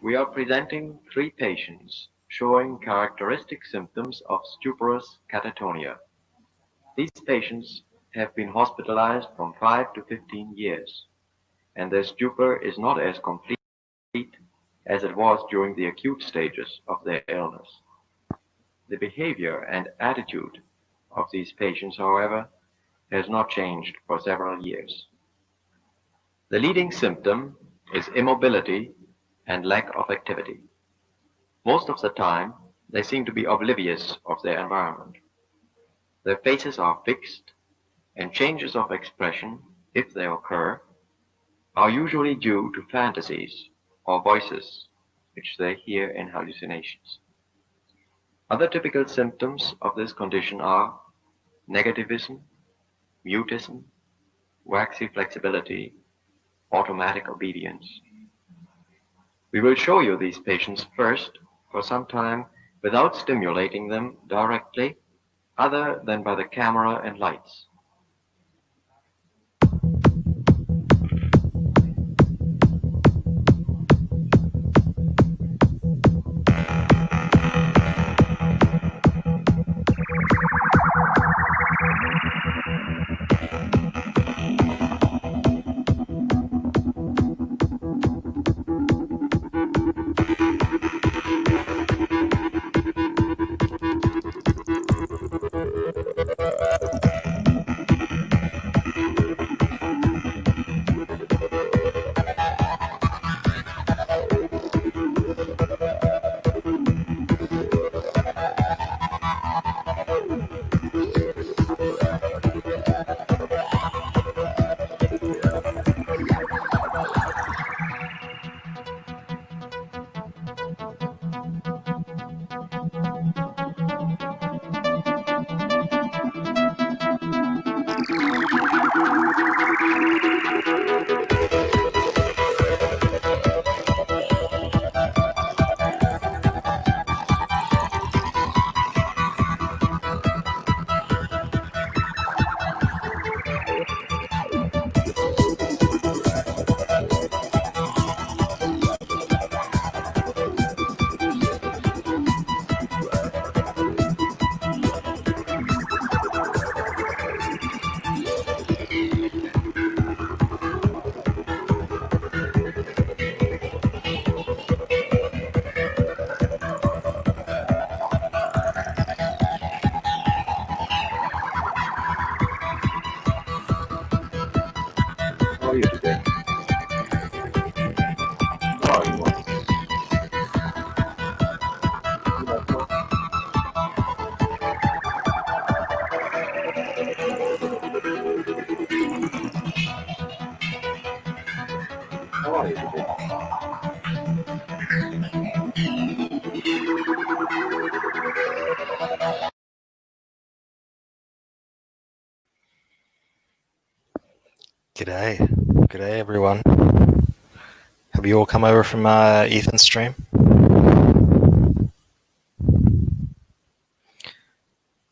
We are presenting 3 patients showing characteristic symptoms of stuporous catatonia. These patients have been hospitalized from 5 to 15 years, and their stupor is not as complete as it was during the acute stages of their illness. The behavior and attitude of these patients, however, has not changed for several years. The leading symptom is immobility and lack of activity. Most of the time, they seem to be oblivious of their environment. Their faces are fixed, and changes of expression, if they occur, are usually due to fantasies or voices which they hear in hallucinations. Other typical symptoms of this condition are negativism, mutism, waxy flexibility, automatic obedience. We will show you these patients first for some time without stimulating them directly, other than by the camera and lights. How are you today? How are you? How are you today? G'day. G'day, everyone. Have you all come over from Ethan's stream?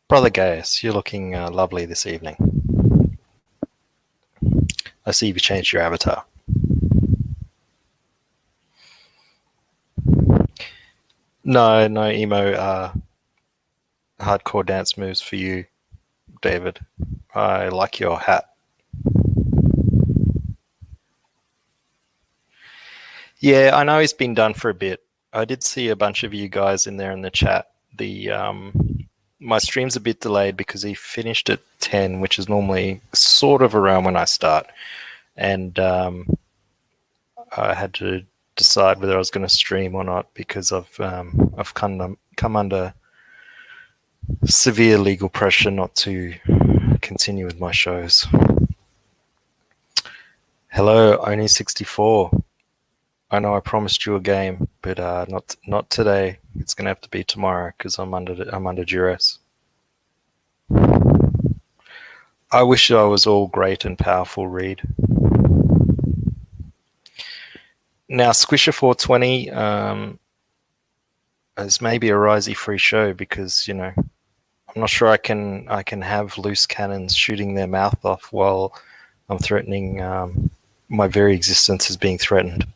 Brother Gaius, you're looking lovely this evening. I see you've changed your avatar. No emo hardcore dance moves for you, David. I like your hat. Yeah, I know he's been done for a bit. I did see a bunch of you guys in there in the chat. My stream's a bit delayed because he finished at 10, which is normally sort of around when I start. And I had to decide whether I was going to stream or not because I've come under severe legal pressure not to continue with my shows. Hello, Oni64. I know I promised you a game, but not today. It's going to have to be tomorrow because I'm under duress. I wish I was all great and powerful, Reed. Now, Squisher 420 is maybe a Risey free show because, you know, I'm not sure I can have loose cannons shooting their mouth off while I'm threatening my very existence is being threatened.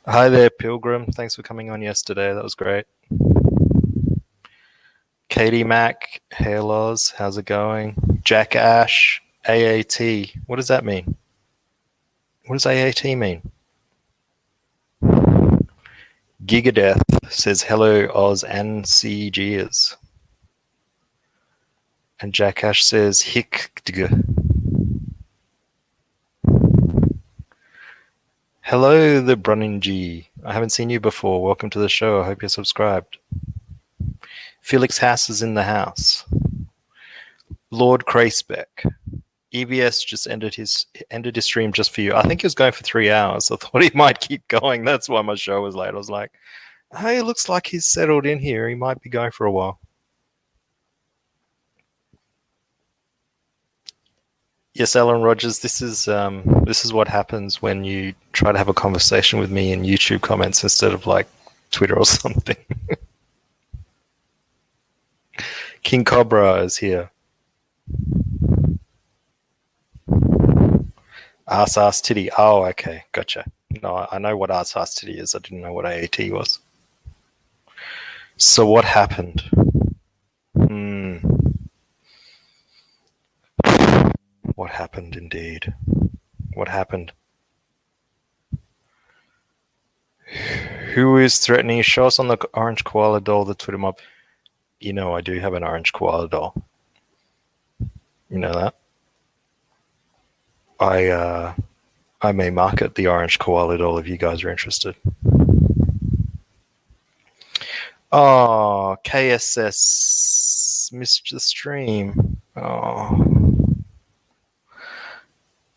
Hi there, Pilgrim. Thanks for coming on yesterday. That was great. Katie Mack, hey Loz, how's it going? Jack Ash, AAT. What does that mean? What does AAT mean? Gigadeath says hello, Oz and CGers. And Jack Ash says hick. Hello, the Brunningy. I haven't seen you before. Welcome to the show. I hope you're subscribed. Felix Haas is in the house. Lord Cracebeck. EBS just ended his stream just for you. I think he was going for 3 hours. I thought he might keep going. That's why my show was late. I was like, hey, it looks like he's settled in here. He might be going for a while. Yes, Alan Rogers, this is what happens when you try to have a conversation with me in YouTube comments instead of like Twitter or something. King Cobra is here. Ass titty. Oh, okay, gotcha. No, I know what ass titty is. I didn't know what AAT was. So what happened? What happened indeed? What happened? Who is threatening? Show us on the orange koala doll, the Twitter mob. You know I do have an orange koala doll. You know that? I may market the orange koala doll if you guys are interested. Oh, KSS missed the stream. Oh.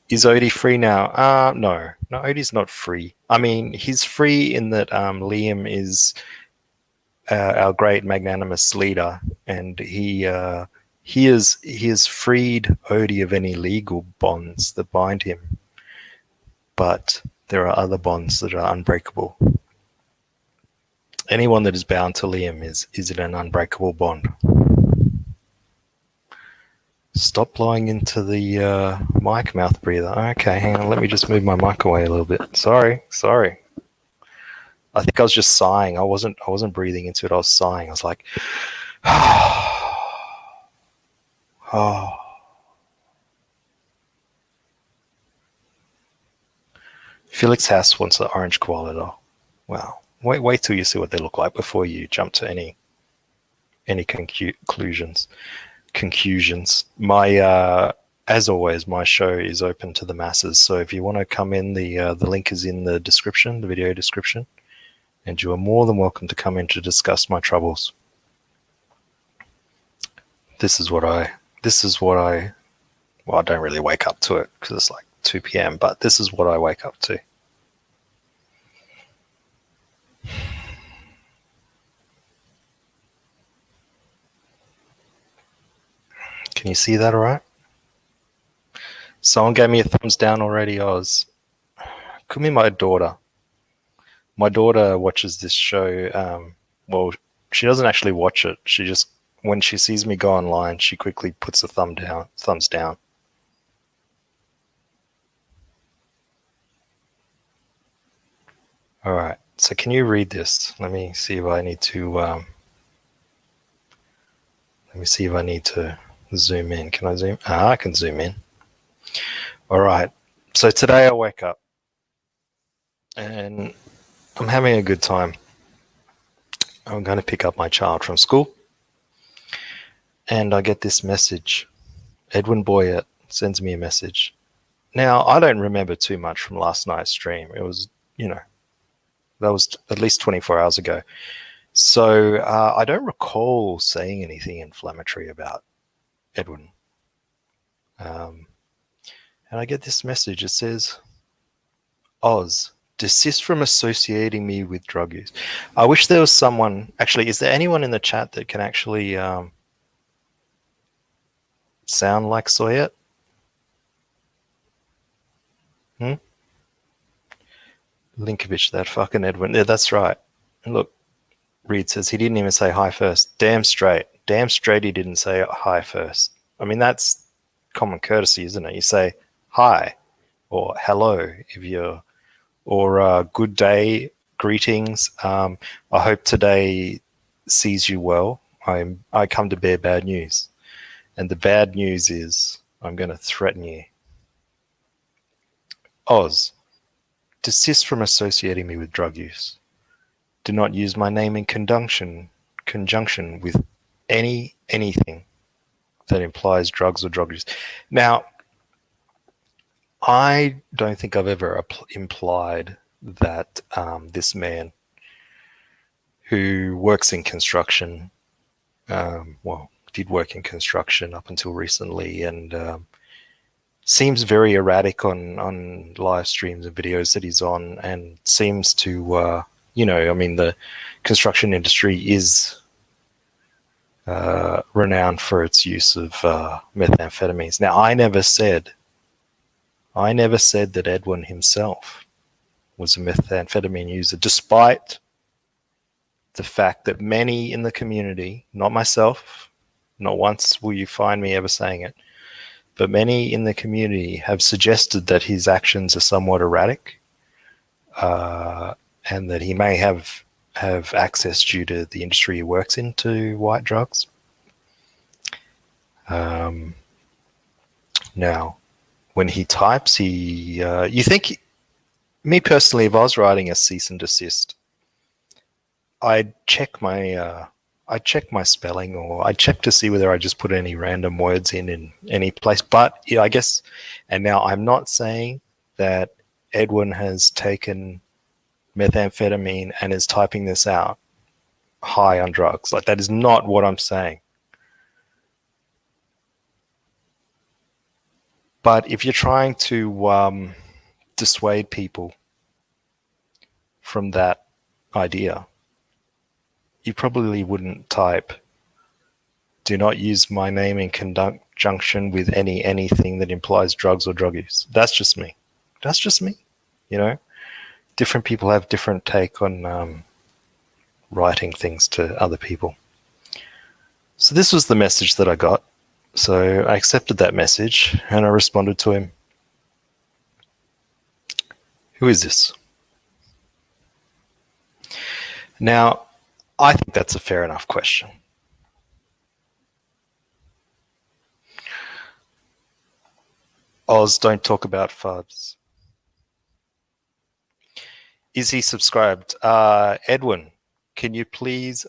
Is Odie free now? No, Odie's not free. I mean, he's free in that Liam is our great magnanimous leader, and he has freed Odie of any legal bonds that bind him. But there are other bonds that are unbreakable. Anyone that is bound to Liam is in an unbreakable bond. Stop blowing into the mic, mouth breather. Okay, hang on. Let me just move my mic away a little bit. Sorry. I think I was just sighing. I wasn't breathing into it. I was sighing. I was like, oh. Felix Haas wants the orange koala doll. Wow. Wait till you see what they look like before you jump to any conclusions. My as always, my show is open to the masses. So if you want to come in, the link is in the description, the video description, and you are more than welcome to come in to discuss my troubles. This is what I well, I don't really wake up to it because it's like 2 p.m. But this is what I wake up to. Can you see that all right? Someone gave me a thumbs down already, Oz. Could be my daughter. My daughter watches this show. Well, she doesn't actually watch it. She just, when she sees me go online, she quickly puts a thumbs down. All right. So can you read this? Let me see if I need to. Let me see if I need to zoom in. Can I zoom? I can zoom in. All right. So today I wake up and I'm having a good time. I'm going to pick up my child from school and I get this message. Edwin Bouyette sends me a message. Now, I don't remember too much from last night's stream. It was, that was at least 24 hours ago. So I don't recall saying anything inflammatory about Edwin. And I get this message. It says, Oz, desist from associating me with drug use. I wish there was someone, actually, is there anyone in the chat that can actually sound like Soyette? Linkovich, that fucking Edwin. Yeah, that's right. And look, Reed says he didn't even say hi first. Damn straight he didn't say hi first. I mean, that's common courtesy, isn't it? You say hi or hello if you're, or good day greetings. I hope today sees you well. I come to bear bad news. And the bad news is I'm going to threaten you. Oz, desist from associating me with drug use. Do not use my name in conjunction with anything that implies drugs or drug use. Now, I don't think I've ever implied that this man who works in construction, did work in construction up until recently, and seems very erratic on live streams and videos that he's on, and seems to, the construction industry is renowned for its use of methamphetamines. Now, I never said that Edwin himself was a methamphetamine user, despite the fact that many in the community, not myself, not once will you find me ever saying it, but many in the community have suggested that his actions are somewhat erratic, and that he may have access due to the industry he works in to white drugs. Now, when he types, you think, me personally, if I was writing a cease and desist, I'd check my spelling, or I'd check to see whether I just put any random words in any place. But yeah, I guess, and now I'm not saying that Edwin has taken methamphetamine and is typing this out high on drugs. Like, that is not what I'm saying. But if you're trying to dissuade people from that idea, you probably wouldn't type, do not use my name in conjunction with anything that implies drugs or drug use. That's just me. That's just me. Different people have different take on writing things to other people. So this was the message that I got. So I accepted that message and I responded to him. Who is this? Now, I think that's a fair enough question. Oz, don't talk about FUDs. Is he subscribed? Edwin, can you please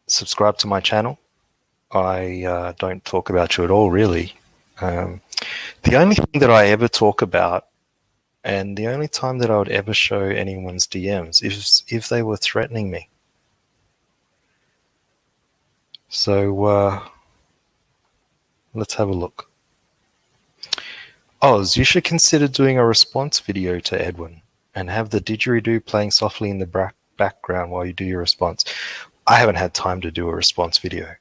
subscribe to my channel? I don't talk about you at all, really. The only thing that I ever talk about, and the only time that I would ever show anyone's DMs, is if they were threatening me. So let's have a look. Oz, you should consider doing a response video to Edwin and have the didgeridoo playing softly in the background while you do your response. I haven't had time to do a response video.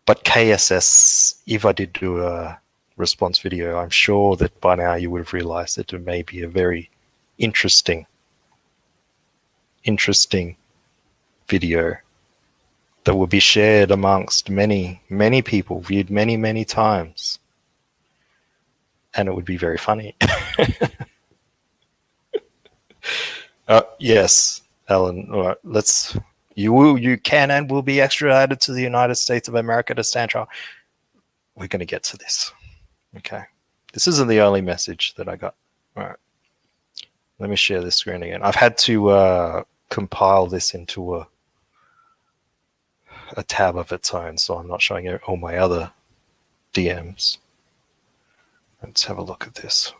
But KSS, if I did do a response video, I'm sure that by now you would have realized that it may be a very interesting video that will be shared amongst many people, viewed many times. And it would be very funny. Yes, Alan. All right, you can and will be extradited to the United States of America to stand trial. We're going to get to this. Okay. This isn't the only message that I got. All right. Let me share this screen again. I've had to compile this into a tab of its own, so I'm not showing all my other DMs. Let's have a look at this.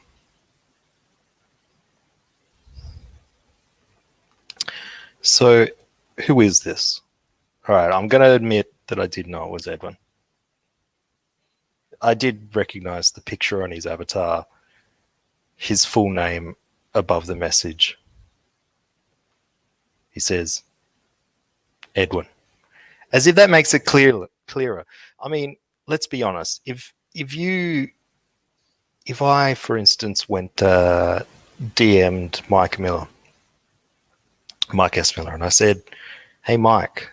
So, who is this? All right, I'm going to admit that I did know it was Edwin. I did recognize the picture on his avatar, his full name above the message. He says, Edwin. As if that makes it clearer. I mean, let's be honest. If I, for instance, went DM'd Mike S. Miller, and I said, hey, Mike,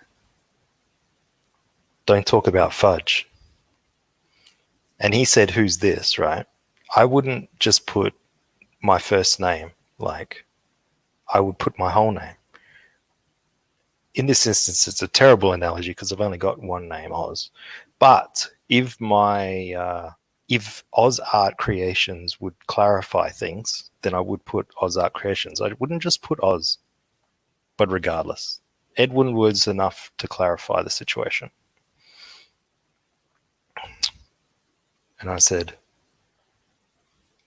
don't talk about fudge. And he said, who's this, right? I wouldn't just put my first name Like, I would put my whole name. In this instance, it's a terrible analogy because I've only got one name, Oz. But if if Oz Art Creations would clarify things, then I would put Oz Art Creations. I wouldn't just put Oz. But regardless, Edwin was enough to clarify the situation. And I said,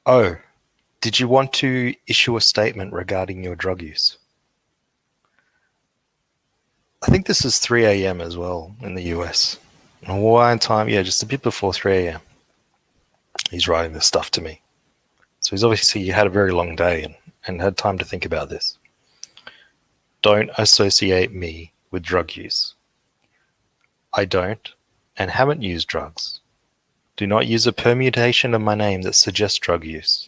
"Oh, did you want to issue a statement regarding your drug use?" I think this is 3 a.m. as well in the US. Hawaiian time, yeah, just a bit before 3 a.m. He's writing this stuff to me. So he had a very long day and had time to think about this. Don't associate me with drug use. I don't and haven't used drugs. Do not use a permutation of my name that suggests drug use.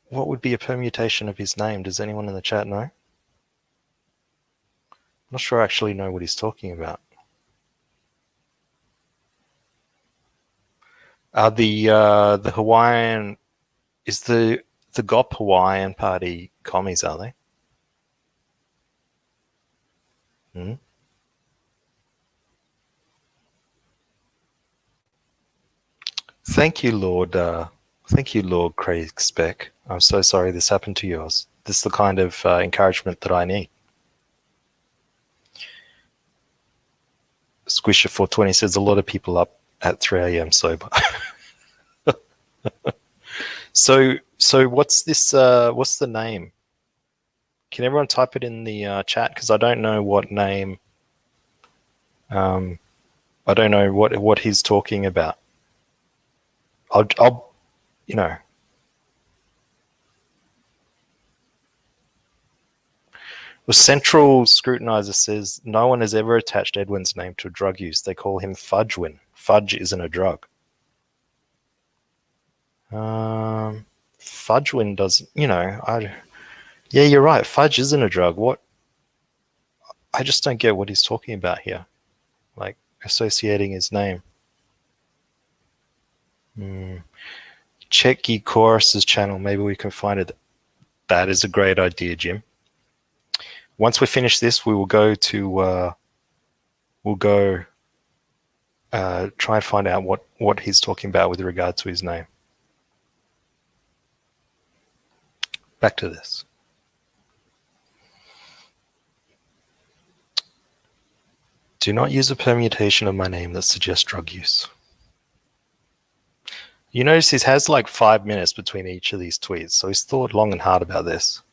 What would be a permutation of his name? Does anyone in the chat know? I'm not sure I actually know what he's talking about. The Hawaiian, is the GOP Hawaiian Party commies, are they? Thank you, Lord Craig Speck. I'm so sorry this happened to yours. This is the kind of encouragement that I need. Squisher 420 says a lot of people up at 3 a.m. sober. So what's this? What's the name? Can everyone type it in the chat? Because I don't know what name. I don't know what he's talking about. I'll you know. The central scrutinizer says no one has ever attached Edwin's name to drug use. They call him Fudgewin. Fudge isn't a drug. Fudgewin doesn't, yeah, you're right. Fudge isn't a drug. What? I just don't get what he's talking about here. Like associating his name. Check Geek Chorus's channel. Maybe we can find it. That is a great idea, Jim. Once we finish this, we will go to try and find out what he's talking about with regard to his name. Back to this. Do not use a permutation of my name that suggests drug use. You notice he has like 5 minutes between each of these tweets, so he's thought long and hard about this.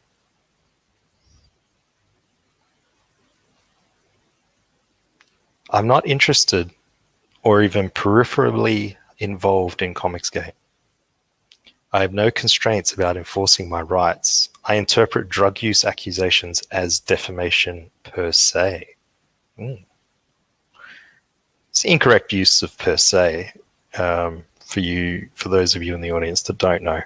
I'm not interested or even peripherally involved in Comicsgate. I have no constraints about enforcing my rights. I interpret drug use accusations as defamation per se. It's the incorrect use of per se for those of you in the audience that don't know.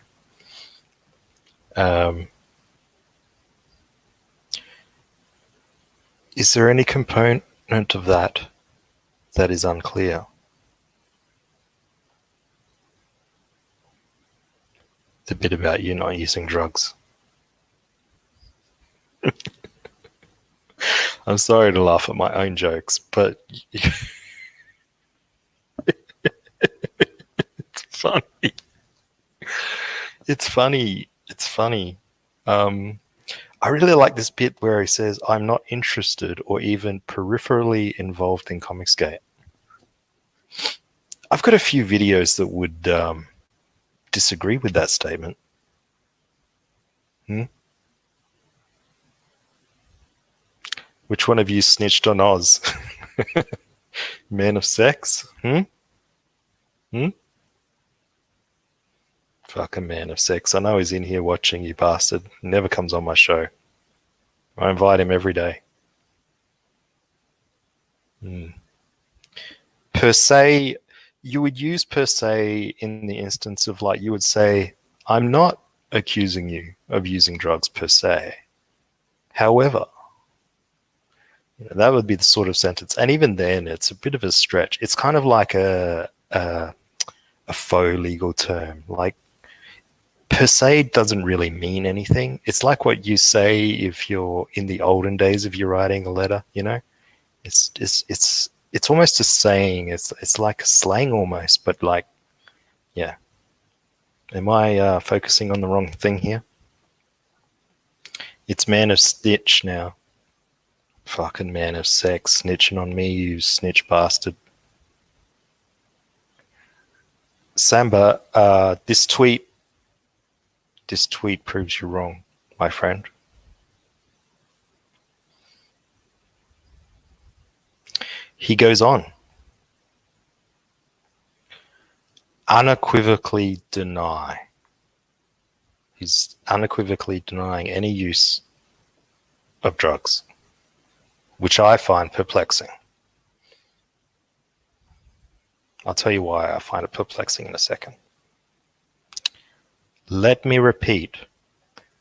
Is there any component of that is unclear? The bit about you not using drugs. I'm sorry to laugh at my own jokes, but it's funny. It's funny. It's funny. I really like this bit where he says, I'm not interested or even peripherally involved in Comicsgate. I've got a few videos that would disagree with that statement. Which one of you snitched on Oz? Man of sex? Fucking man of sex. I know he's in here watching, you bastard. He never comes on my show. I invite him every day. Per se, you would use per se in the instance of like, you would say, I'm not accusing you of using drugs per se. However, That would be the sort of sentence. And even then, it's a bit of a stretch. It's kind of like a faux legal term. Like, per se doesn't really mean anything. It's like what you say if you're in the olden days if you're writing a letter, It's almost a saying. It's like a slang almost, but like, yeah. Am I focusing on the wrong thing here? It's man of snitch now. Fucking man of sex snitching on me, you snitch bastard. Samba, this tweet proves you wrong, my friend. He goes on. Unequivocally deny. He's unequivocally denying any use of drugs, which I find perplexing. I'll tell you why I find it perplexing in a second. Let me repeat.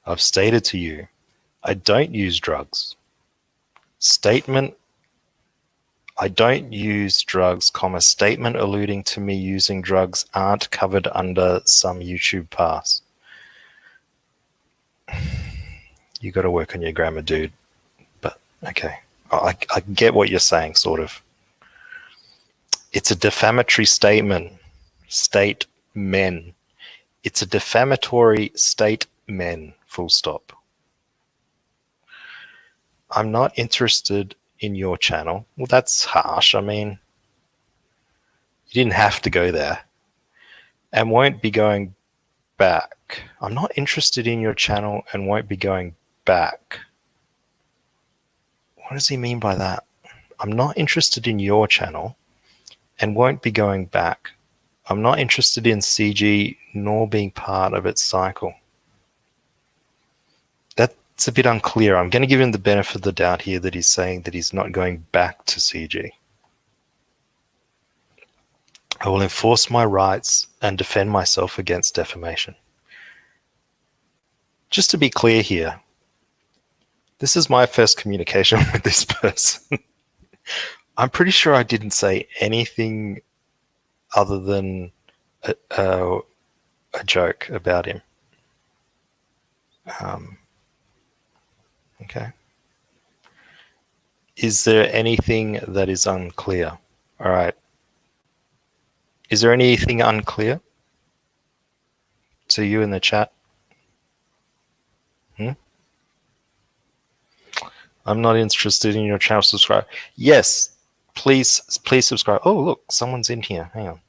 I've stated to you, I don't use drugs. Statement, I don't use drugs, statement alluding to me using drugs aren't covered under some YouTube pass. You got to work on your grammar, dude. But, okay. I get what you're saying, sort of. It's a defamatory statement. Statement. It's a defamatory statement, full stop. I'm not interested in your channel. Well, that's harsh. I mean, you didn't have to go there. And won't be going back. I'm not interested in your channel and won't be going back. What does he mean by that? I'm not interested in your channel and won't be going back. I'm not interested in CG nor being part of its cycle. That's a bit unclear. I'm going to give him the benefit of the doubt here that he's saying that he's not going back to CG. I will enforce my rights and defend myself against defamation. Just to be clear here, this is my first communication with this person. I'm pretty sure I didn't say anything other than a joke about him. Okay. Is there anything that is unclear? All right. Is there anything unclear to you in the chat? I'm not interested in your channel. Subscribe. Yes, please subscribe. Oh, look, someone's in here. Hang on.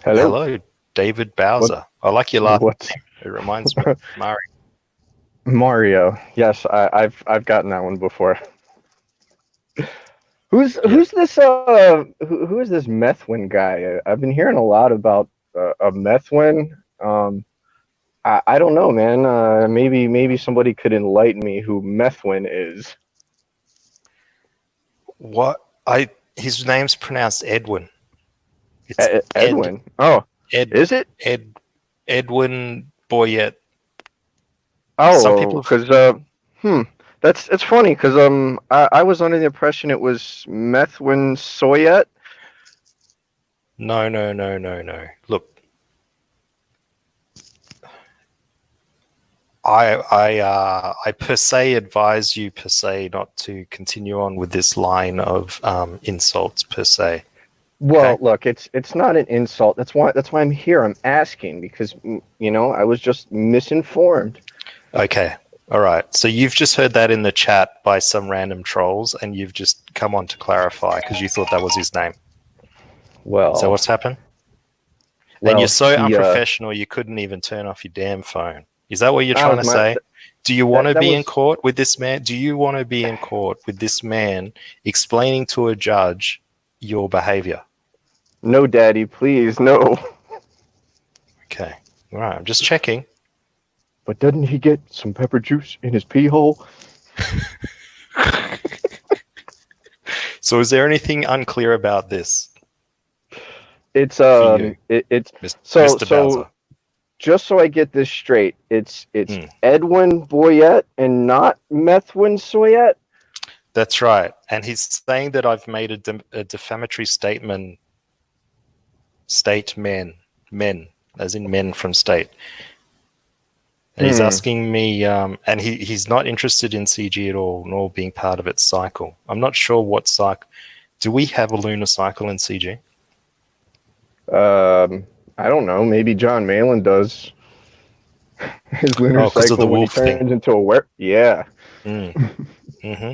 Hello, David Bowser. What? I like your last name. It reminds me of Mario. Mario. Yes, I've gotten that one before. Who's this? Who is this Methwin guy? I've been hearing a lot about a Methwin. I don't know, man. Maybe somebody could enlighten me who Methwin is. What? His name's pronounced Edwin. It's Edwin. Is it? Edwin Bouyette. Oh, some people because that's funny because I was under the impression it was Methwin Soyette. No. Look, I per se advise you per se not to continue on with this line of insults per se. Well, okay? Look, it's not an insult. That's why I'm here. I'm asking because I was just misinformed. Okay. All right. So you've just heard that in the chat by some random trolls, and you've just come on to clarify because you thought that was his name. Well, is that what's happened? And you're so unprofessional, you couldn't even turn off your damn phone. Is that what you're trying to say? Do you want to be in court with this man? Do you want to be in court with this man explaining to a judge your behavior? No, Daddy, please, no. Okay. All right. I'm just checking. But doesn't he get some pepper juice in his pee hole? So is there anything unclear about this? It's Mr. Bowser. just so I get this straight, it's Hmm. Edwin Bouyette and not Methwin Soyette? That's right. And he's saying that I've made a defamatory statement. State men, as in men from state. And he's asking me, and he's not interested in CG at all, nor being part of its cycle. I'm not sure what cycle. Do we have a lunar cycle in CG? I don't know. Maybe John Malin does. His lunar 'cause of the cycle when he wolf thing. turns into a were. Yeah. Mm-hmm.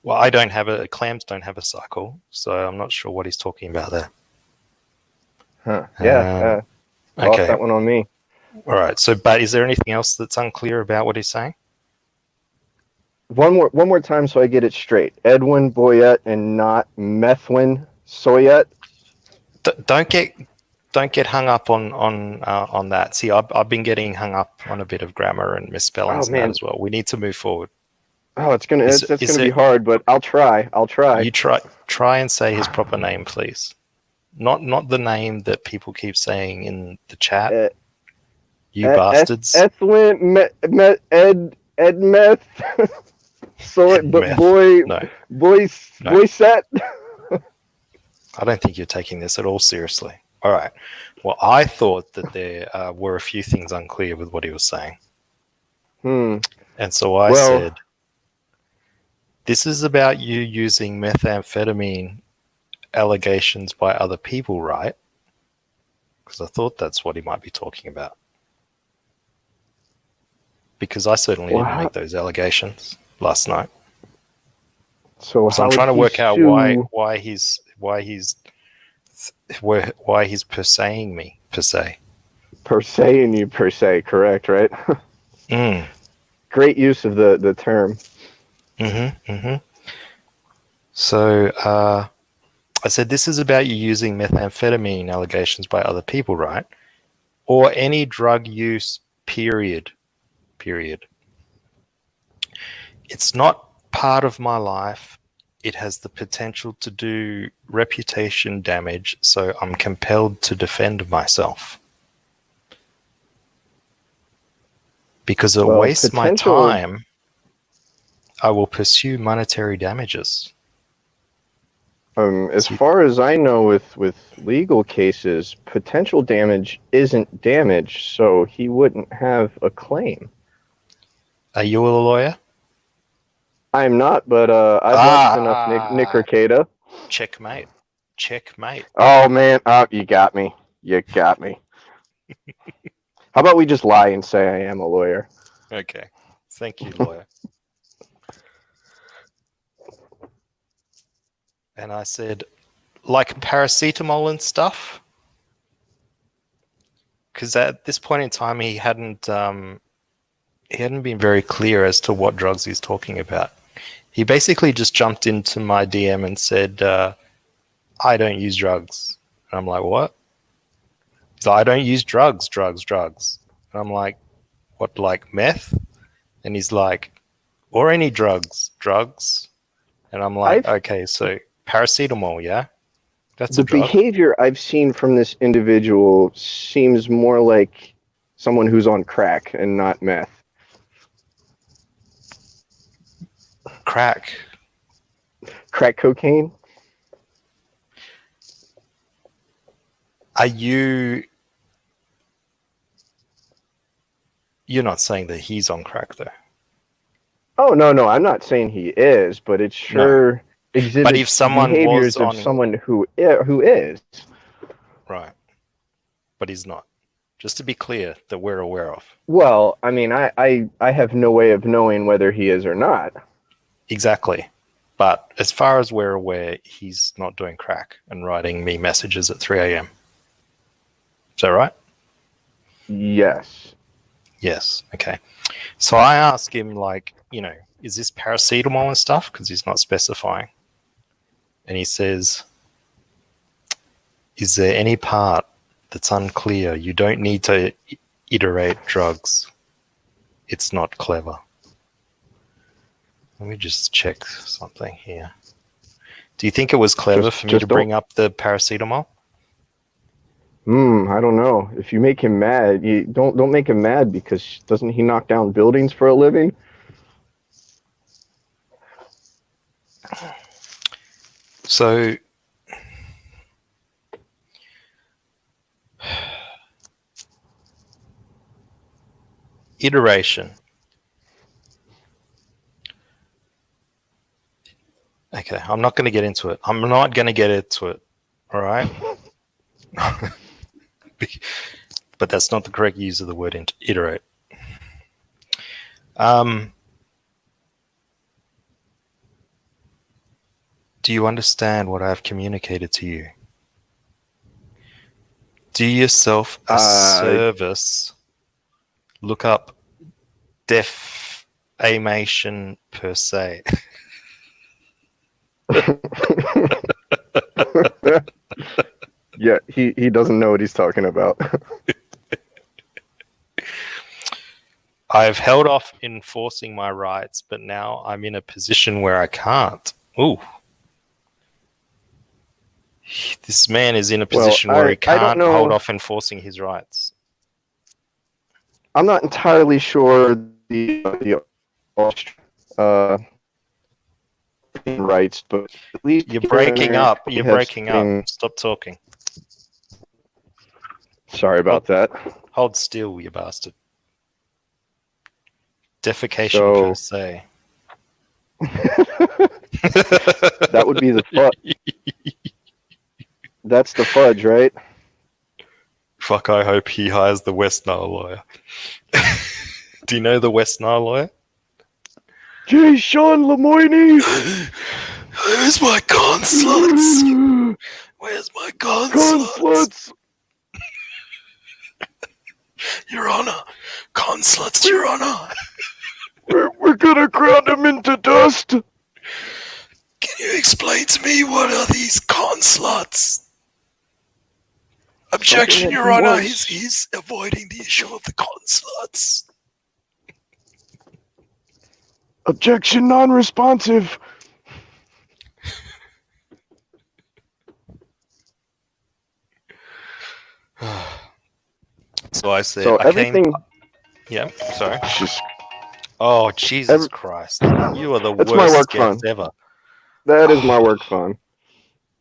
Well, I don't have clams don't have a cycle, so I'm not sure what he's talking about there. Huh. Yeah. Lost Okay. that one on me. All right. So, but is there anything else that's unclear about what he's saying? One more time so I get it straight. Edwin Bouyette and not Methwin Soyette. Don't get hung up on that. See, I've been getting hung up on a bit of grammar and misspellings and that as well. We need to move forward. Oh, it's gonna be hard, but I'll try. You try and say his proper name, please. Not the name that people keep saying in the chat. You bastards. Edwin Ed Meth. So, but boy set. I don't think you're taking this at all seriously. All right. Well, I thought that there were a few things unclear with what he was saying. And so I said, this is about you using methamphetamine allegations by other people, right? Because I thought that's what he might be talking about. Because I certainly didn't make those allegations last night. So I'm trying to work out why he's pursuing me per se. Per se, correct, right? Great use of the term. So I said, this is about you using methamphetamine allegations by other people, right? Or any drug use, period. It's not part of my life. It has the potential to do reputation damage, so I'm compelled to defend myself. Because it wastes my time, I will pursue monetary damages. As far as I know, with legal cases, potential damage isn't damage, so he wouldn't have a claim. Are you a lawyer? I'm not, but I've watched enough Nick Ricada. Checkmate. Oh man, you got me. How about we just lie and say I am a lawyer? Okay. Thank you, lawyer. And I said, like paracetamol and stuff? Because at this point in time, he hadn't been very clear as to what drugs he's talking about. He basically just jumped into my DM and said, I don't use drugs. And I'm like, what? He's like, I don't use drugs. And I'm like, what, like meth? And he's like, or any drugs. And I'm like, okay, so paracetamol, yeah? That's the a drug. Behavior I've seen from this individual seems more like someone who's on crack and not meth. Crack cocaine. Are you're not saying that he's on crack though? Oh no, I'm not saying he is, but it sure exhibits but if someone behaviors of someone who is. Right. But he's not. Just to be clear, that we're aware of. Well, I mean, I have no way of knowing whether he is or not. Exactly. But as far as we're aware, he's not doing crack and writing me messages at 3 a.m. Is that right? Yes. Okay. So I ask him, like, is this paracetamol and stuff? Because he's not specifying. And he says, is there any part that's unclear? You don't need to iterate drugs. It's not clever. Let me just check something here. Do you think it was clever for me to bring up the paracetamol? I don't know. If you make him mad, you don't make him mad, because doesn't he knock down buildings for a living? So iteration. Okay, I'm not going to get into it. I'm not going to get into it. All right. But that's not the correct use of the word iterate. Do you understand what I've communicated to you? Do yourself a service. Look up defamation per se. Yeah, he doesn't know what he's talking about. I've held off enforcing my rights, but now I'm in a position where I can't. Ooh. This man is in a position where he can't hold off enforcing his rights. I'm not entirely sure the rights, but at least you're breaking up. You're breaking up. Stop talking. Sorry about that. Hold still, you bastard. Defecation per se. That would be the fudge. That's the fudge, right? Fuck, I hope he hires the West Nile lawyer. Do you know the West Nile lawyer? J. Sean Lemoyne! Where's my consulates? Where's my consulates? Your Honor. Consulates, Your Honor. We're gonna ground him into dust. Can you explain to me what are these consulates? Objection, Your Honor. He's avoiding the issue of the consulates. Objection, non-responsive. So I said, yeah, sorry. Oh, Jesus Christ. You are the worst guest ever. That is my work phone.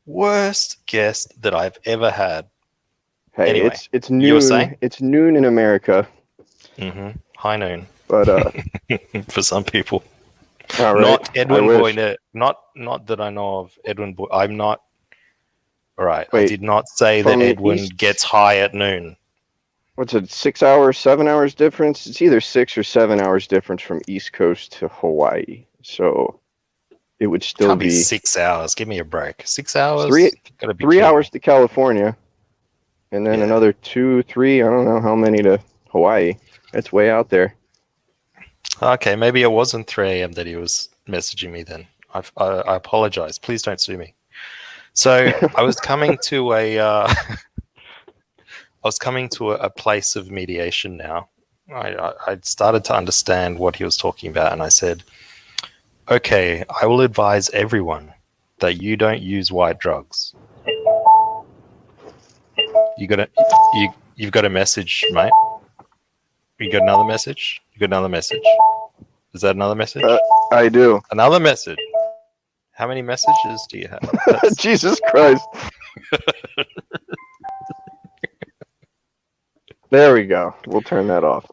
Worst guest that I've ever had. Hey, anyway, it's noon. It's noon in America. Mm-hmm. High noon. But for some people. Right. Not Edwin Bouyette. Not that I know of Edwin Bouyette. I'm not. All right. Wait, I did not say that Edwin gets high at noon. What's it, 6 hours, 7 hours difference? It's either 6 or 7 hours difference from East Coast to Hawaii. So it would still be 6 hours. Give me a break. 6 hours? 3 hours to California. And then another 2, 3, I don't know how many to Hawaii. It's way out there. Okay, maybe it wasn't 3 a.m. that he was messaging me then. I apologize. Please don't sue me. So I was coming to a place of mediation now. I started to understand what he was talking about, and I said, okay, I will advise everyone that you don't use white drugs. You've got a message, mate. You got another message? You got another message? Is that another message? I do. Another message. How many messages do you have? Jesus Christ. There we go. We'll turn that off.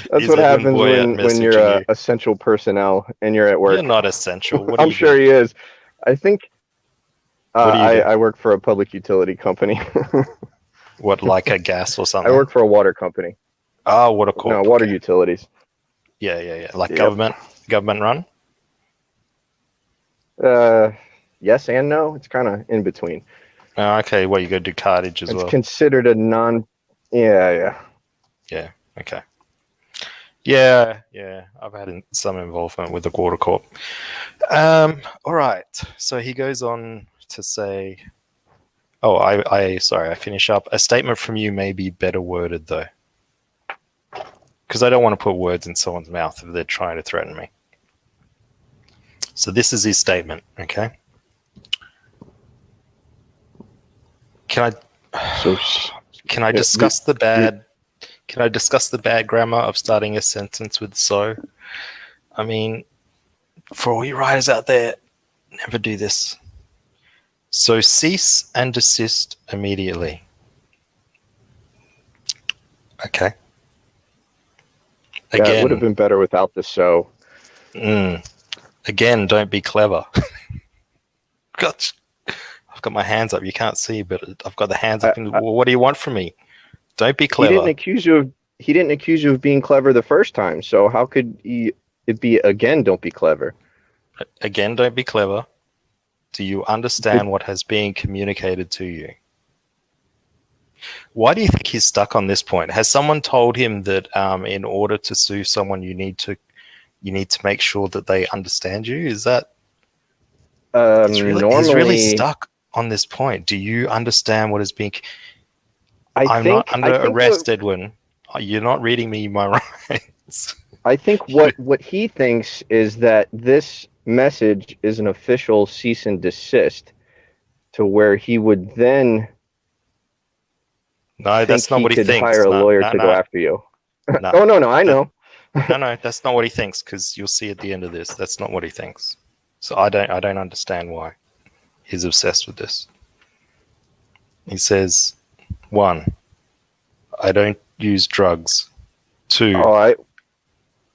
That's what happens when you're essential personnel and you're at work. You're not essential. What I'm sure he is. I think I work for a public utility company. What, like a gas or something? I work for a water company. Oh, what a cool. No, water utilities. Yeah. Like government run? Yes and no. It's kind of in between. Okay, well, you got to do cartage as well. It's considered a non... Yeah. Yeah, okay. Yeah, I've had some involvement with the water corp. All right, so he goes on to say... Oh, I finish up. A statement from you may be better worded, though. Because I don't want to put words in someone's mouth if they're trying to threaten me. So this is his statement, okay? Can So I discuss the bad? Can I discuss the bad grammar of starting a sentence with "so"? I mean, for all you writers out there, never do this. So cease and desist immediately. Okay. yeah, it would have Again, been better without the so. again, don't be clever. Gosh, I've got my hands up. You can't see, but I've got the hands up. Well, what do you want from me? Don't be clever. He didn't accuse you of being clever the first time. So how could it be again? Don't be clever. Again, don't be clever. Do you understand what has been communicated to you? Why do you think he's stuck on this point? Has someone told him that in order to sue someone, you need to make sure that they understand you? Is that he's really stuck on this point? Do you understand what is being? I'm not under arrest, Edwin. You're not reading me my rights. I think what he thinks is that this message is an official cease and desist, to where he would then. No, that's not what he thinks. Hire a lawyer to go after you. No. Oh no, I know. No, that's not what he thinks, because you'll see at the end of this. That's not what he thinks. So I don't understand why he's obsessed with this. He says, 1, I don't use drugs. 2, All right.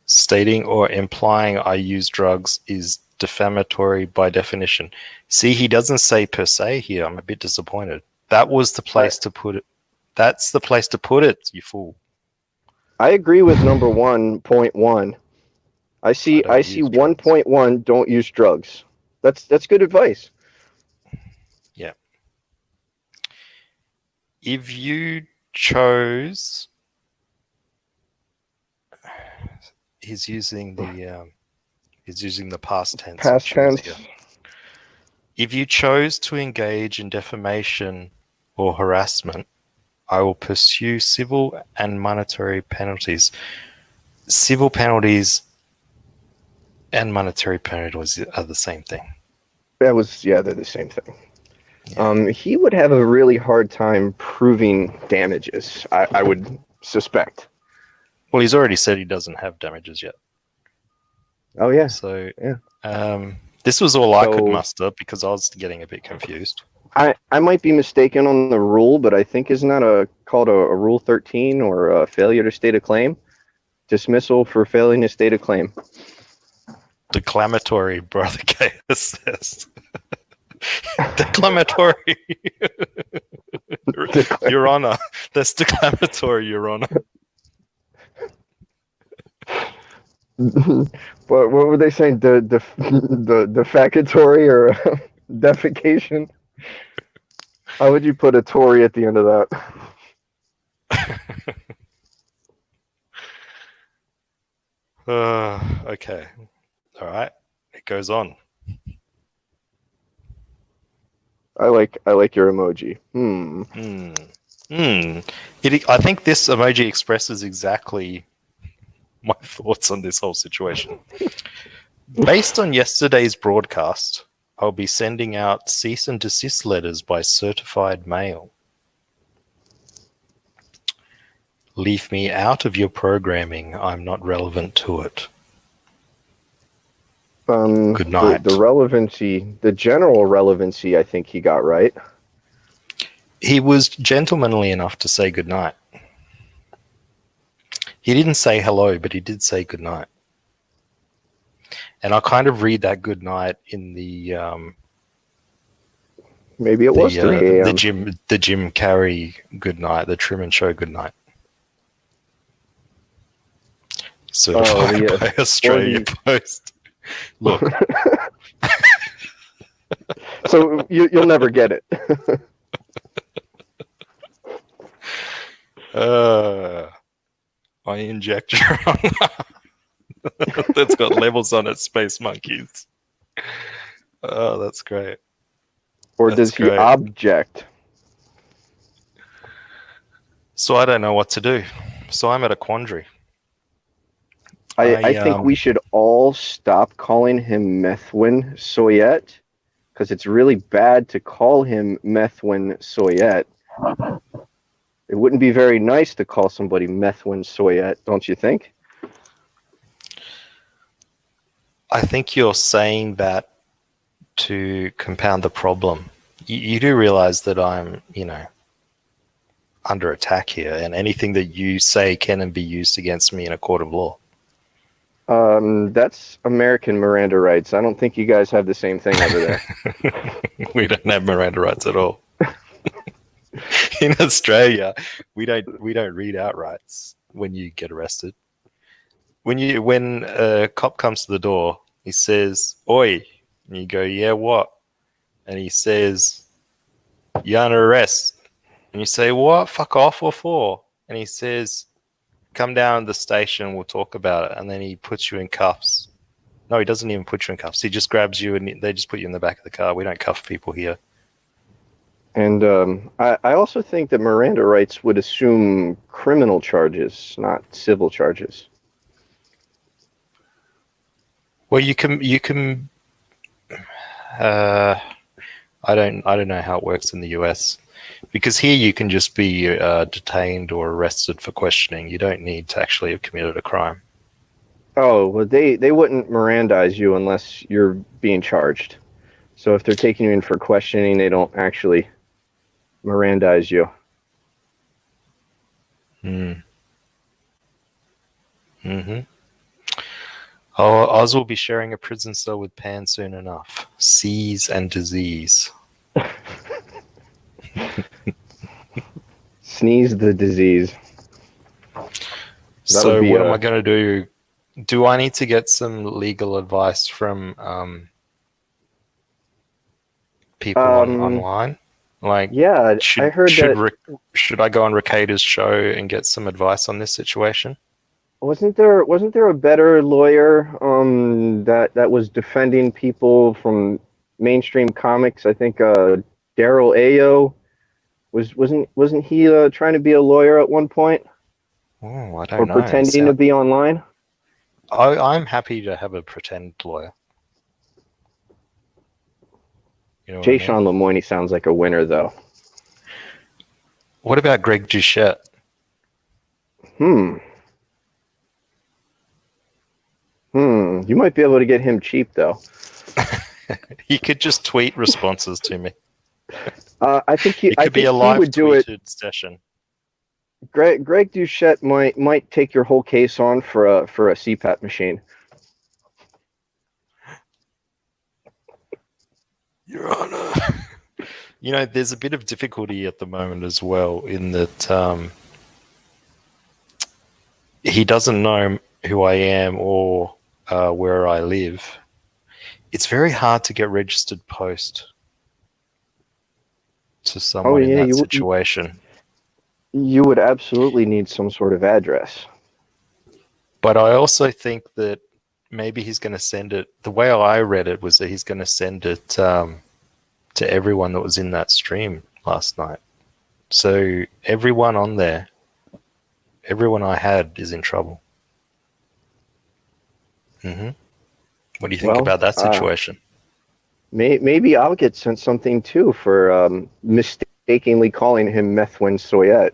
Stating or implying I use drugs is defamatory by definition. See, he doesn't say per se here. I'm a bit disappointed. That was the place to put it. That's the place to put it, you fool. I agree with number 1.1. I see 1.1, don't use drugs. That's good advice. Yeah. If you chose, he's using the past tense. Past tense. Here. If you chose to engage in defamation or harassment, I will pursue civil and monetary penalties. Civil penalties and monetary penalties are the same thing. They're the same thing. Yeah. He would have a really hard time proving damages, I would suspect. Well, he's already said he doesn't have damages yet. Oh, yeah. So, yeah. This was all I could muster because I was getting a bit confused. I might be mistaken on the rule, but I think isn't that called a Rule 13 or a failure to state a claim? Dismissal for failing to state a claim. Declamatory, Brother Chaos says. Declamatory. Your Honor. That's declamatory, Your Honor. What were they saying? The defecatory or defecation? How would you put a Tory at the end of that? Okay. All right. It goes on. I like your emoji. I think this emoji expresses exactly my thoughts on this whole situation. Based on yesterday's broadcast, I'll be sending out cease and desist letters by certified mail. Leave me out of your programming. I'm not relevant to it. Good night. The relevancy, the general relevancy, I think he got right. He was gentlemanly enough to say good night. He didn't say hello, but he did say good night. And I kind of read that good night in the maybe it was 3 a.m. the Jim Carrey good night, the Truman Show good night. Certified by Australia Post. Look. So you'll never get it. I inject your honor. That's got levels on it, Space Monkeys. Oh, that's great. Or does he object? So I don't know what to do. So I'm at a quandary. I think we should all stop calling him Edwin Bouyette, because it's really bad to call him Methwin Soyette. It wouldn't be very nice to call somebody Methwin Soyette, don't you think? I think you're saying that to compound the problem. You do realize that I'm, under attack here, and anything that you say can and be used against me in a court of law. That's American Miranda rights. I don't think you guys have the same thing over there. We don't have Miranda rights at all. In Australia, we don't read out rights when you get arrested. When a cop comes to the door, he says, "Oi," and you go, "Yeah, what?" And he says, "You're under arrest." And you say, "What? Fuck off, what for?" And he says, "Come down to the station, we'll talk about it." And then he puts you in cuffs. No, he doesn't even put you in cuffs. He just grabs you and they just put you in the back of the car. We don't cuff people here. And I also think that Miranda rights would assume criminal charges, not civil charges. Well, you can. I don't know how it works in the US, because here you can just be detained or arrested for questioning. You don't need to actually have committed a crime. Oh, well, they wouldn't Mirandize you unless you're being charged. So if they're taking you in for questioning, they don't actually Mirandize you. Oh, Oz will be sharing a prison cell with Pan soon enough. Seize and disease. Sneeze the disease. So what am I going to do? Do I need to get some legal advice from people online? Like, yeah, I heard that. Should I go on Ricada's show and get some advice on this situation? Wasn't there a better lawyer that was defending people from mainstream comics? I think Daryl Ayo wasn't he trying to be a lawyer at one point? Oh, I don't know. Or pretending to be online? I'm happy to have a pretend lawyer. You know Jay Sean Lemoyne sounds like a winner, though. What about Greg Duchette? You might be able to get him cheap, though. He could just tweet responses to me. I think it could be a live would do tweeted session. Greg Duchette might take your whole case on for a CPAP machine. Your Honor. There's a bit of difficulty at the moment as well in that he doesn't know who I am or where I live. It's very hard to get registered post to someone in that situation. You would absolutely need some sort of address. But I also think that maybe he's going to send it. The way I read it was that he's going to send it to everyone that was in that stream last night. So everyone on there, everyone I had is in trouble. What do you think about that situation? Maybe I'll get sent something too for mistakenly calling him Methwin Soyette.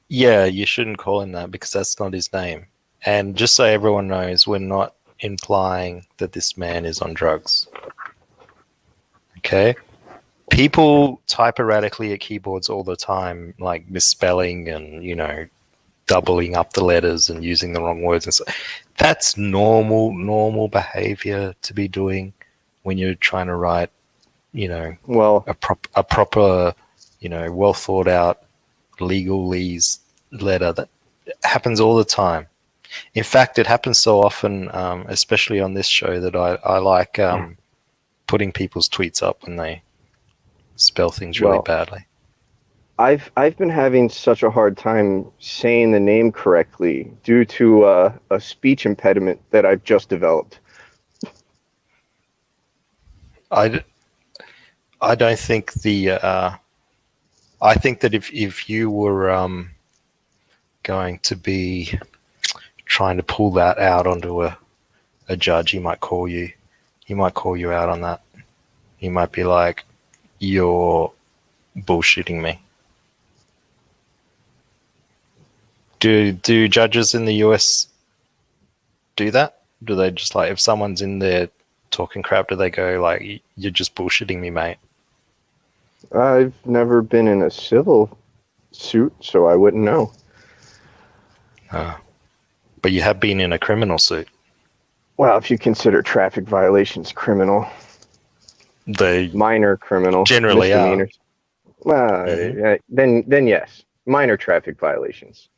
Yeah, you shouldn't call him that because that's not his name. And just so everyone knows, we're not implying that this man is on drugs. Okay? People type erratically at keyboards all the time, like misspelling and, doubling up the letters and using the wrong words. And so that's normal behavior to be doing when you're trying to write, a proper, well thought out legalese letter. That happens all the time. In fact, it happens so often, especially on this show, that I like putting people's tweets up when they spell things really badly. I've been having such a hard time saying the name correctly due to a speech impediment that I've just developed. I don't think I think that if you were going to be trying to pull that out onto a judge, he might call you. he might call you out on that. He might be like, "You're bullshitting me." Do judges in the US do that? Do they just like, if someone's in there talking crap, do they go like, "You're just bullshitting me, mate"? I've never been in a civil suit, so I wouldn't know. But you have been in a criminal suit. Well, if you consider traffic violations criminal, They minor criminal, generally are. misdemeanors. Well, then yes, minor traffic violations.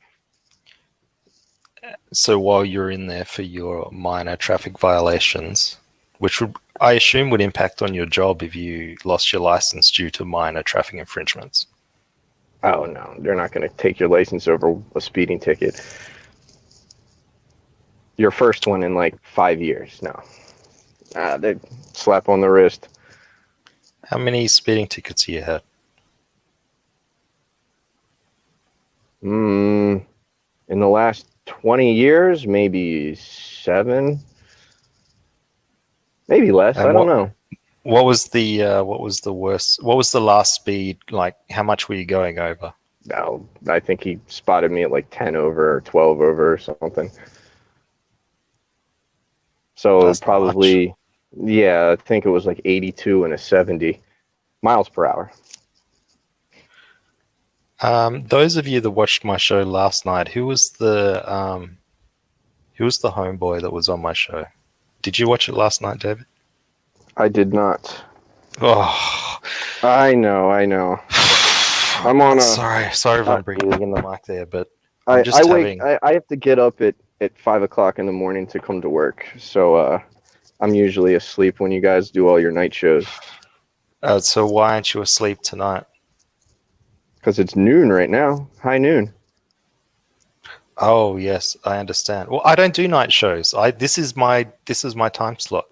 So while you're in there for your minor traffic violations, which would, I assume, would impact on your job if you lost your license due to minor traffic infringements. Oh no, they're not going to take your license over a speeding ticket. Your first one in like 5 years. No, they slap on the wrist. How many speeding tickets have you had? In the last 20 years, maybe 7, maybe less. And I don't know. What was the worst? What was the last speed? Like, how much were you going over? No, I think he spotted me at like 10 over or 12 over or something. So That's not probably, yeah, I think it was like 82 and a 70 miles per hour. Those of you that watched my show last night, who was the homeboy that was on my show? Did you watch it last night, David? I did not. Oh, I know. I'm on a. Sorry if I'm breathing in the mic there, but I have to get up at 5 o'clock in the morning to come to work. So I'm usually asleep when you guys do all your night shows. So why aren't you asleep tonight? Because it's noon right now. High noon. Oh yes, I understand. Well, I don't do night shows. This is my time slot.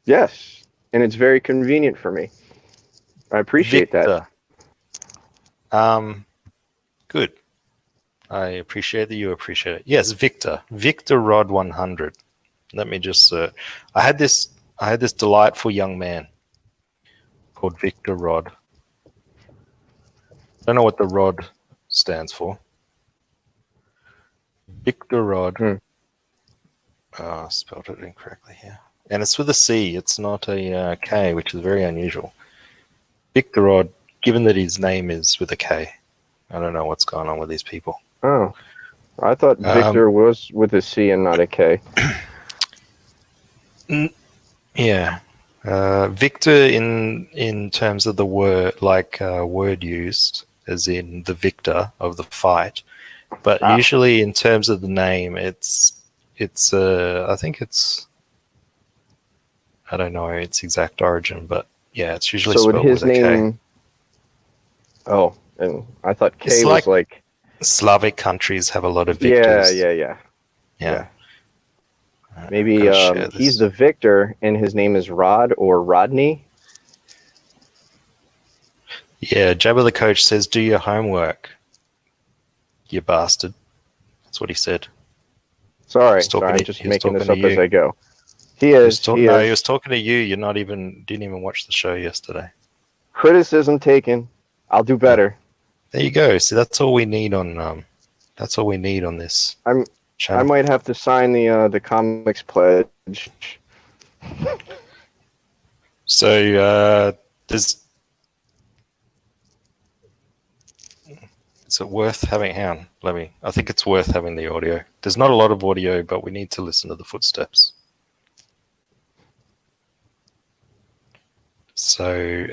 Yes, and it's very convenient for me. I appreciate that. Good. I appreciate that you appreciate it. Yes, Victor Rod 100. Let me just. I had this delightful young man called Victor Rod. I don't know what the Rod stands for. Victor Rod. Spelled it incorrectly here. And it's with a C. It's not a K, which is very unusual. Victor Rod, given that his name is with a K. I don't know what's going on with these people. Oh, I thought Victor was with a C and not a K. Yeah. Victor in terms of the word, word used, as in the victor of the fight. But usually in terms of the name, it's I think it's, I don't know its exact origin, but yeah, it's usually spelled with a K. Oh, and I thought K was like Slavic countries have a lot of victors. Yeah. Maybe he's the victor and his name is Rod or Rodney. Yeah, Jabba the Coach says, "Do your homework, you bastard." That's what he said. Sorry, I'm just making this up as I go. He is. No, he was talking to you. You're not even, didn't even watch the show yesterday. Criticism taken. I'll do better. There you go. See, that's all we need on. That's all we need on this. I might have to sign the comics pledge. So is it worth having? Hang on, I think it's worth having the audio. There's not a lot of audio, but we need to listen to the footsteps. So,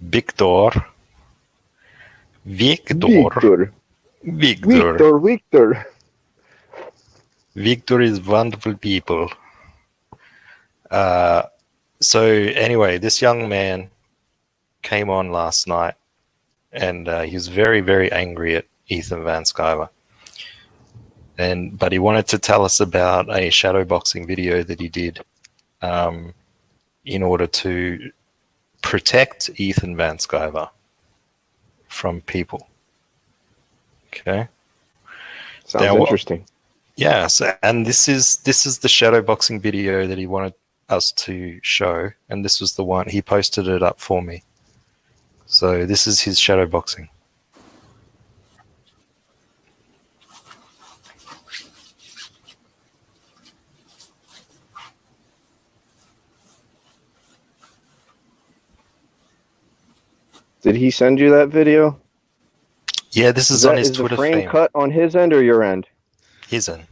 Victor is wonderful people. So anyway, this young man came on last night, and he was very, very angry at Ethan Van Sciver. But he wanted to tell us about a shadowboxing video that he did in order to protect Ethan Van Sciver from people. Okay. Sounds interesting. Yeah, and this is the shadowboxing video that he wanted us to show, and this was the one. He posted it up for me. So this is his shadow boxing. Did he send you that video? Yeah, this is on his Is Twitter the frame feed. cut on his end or your end? His end.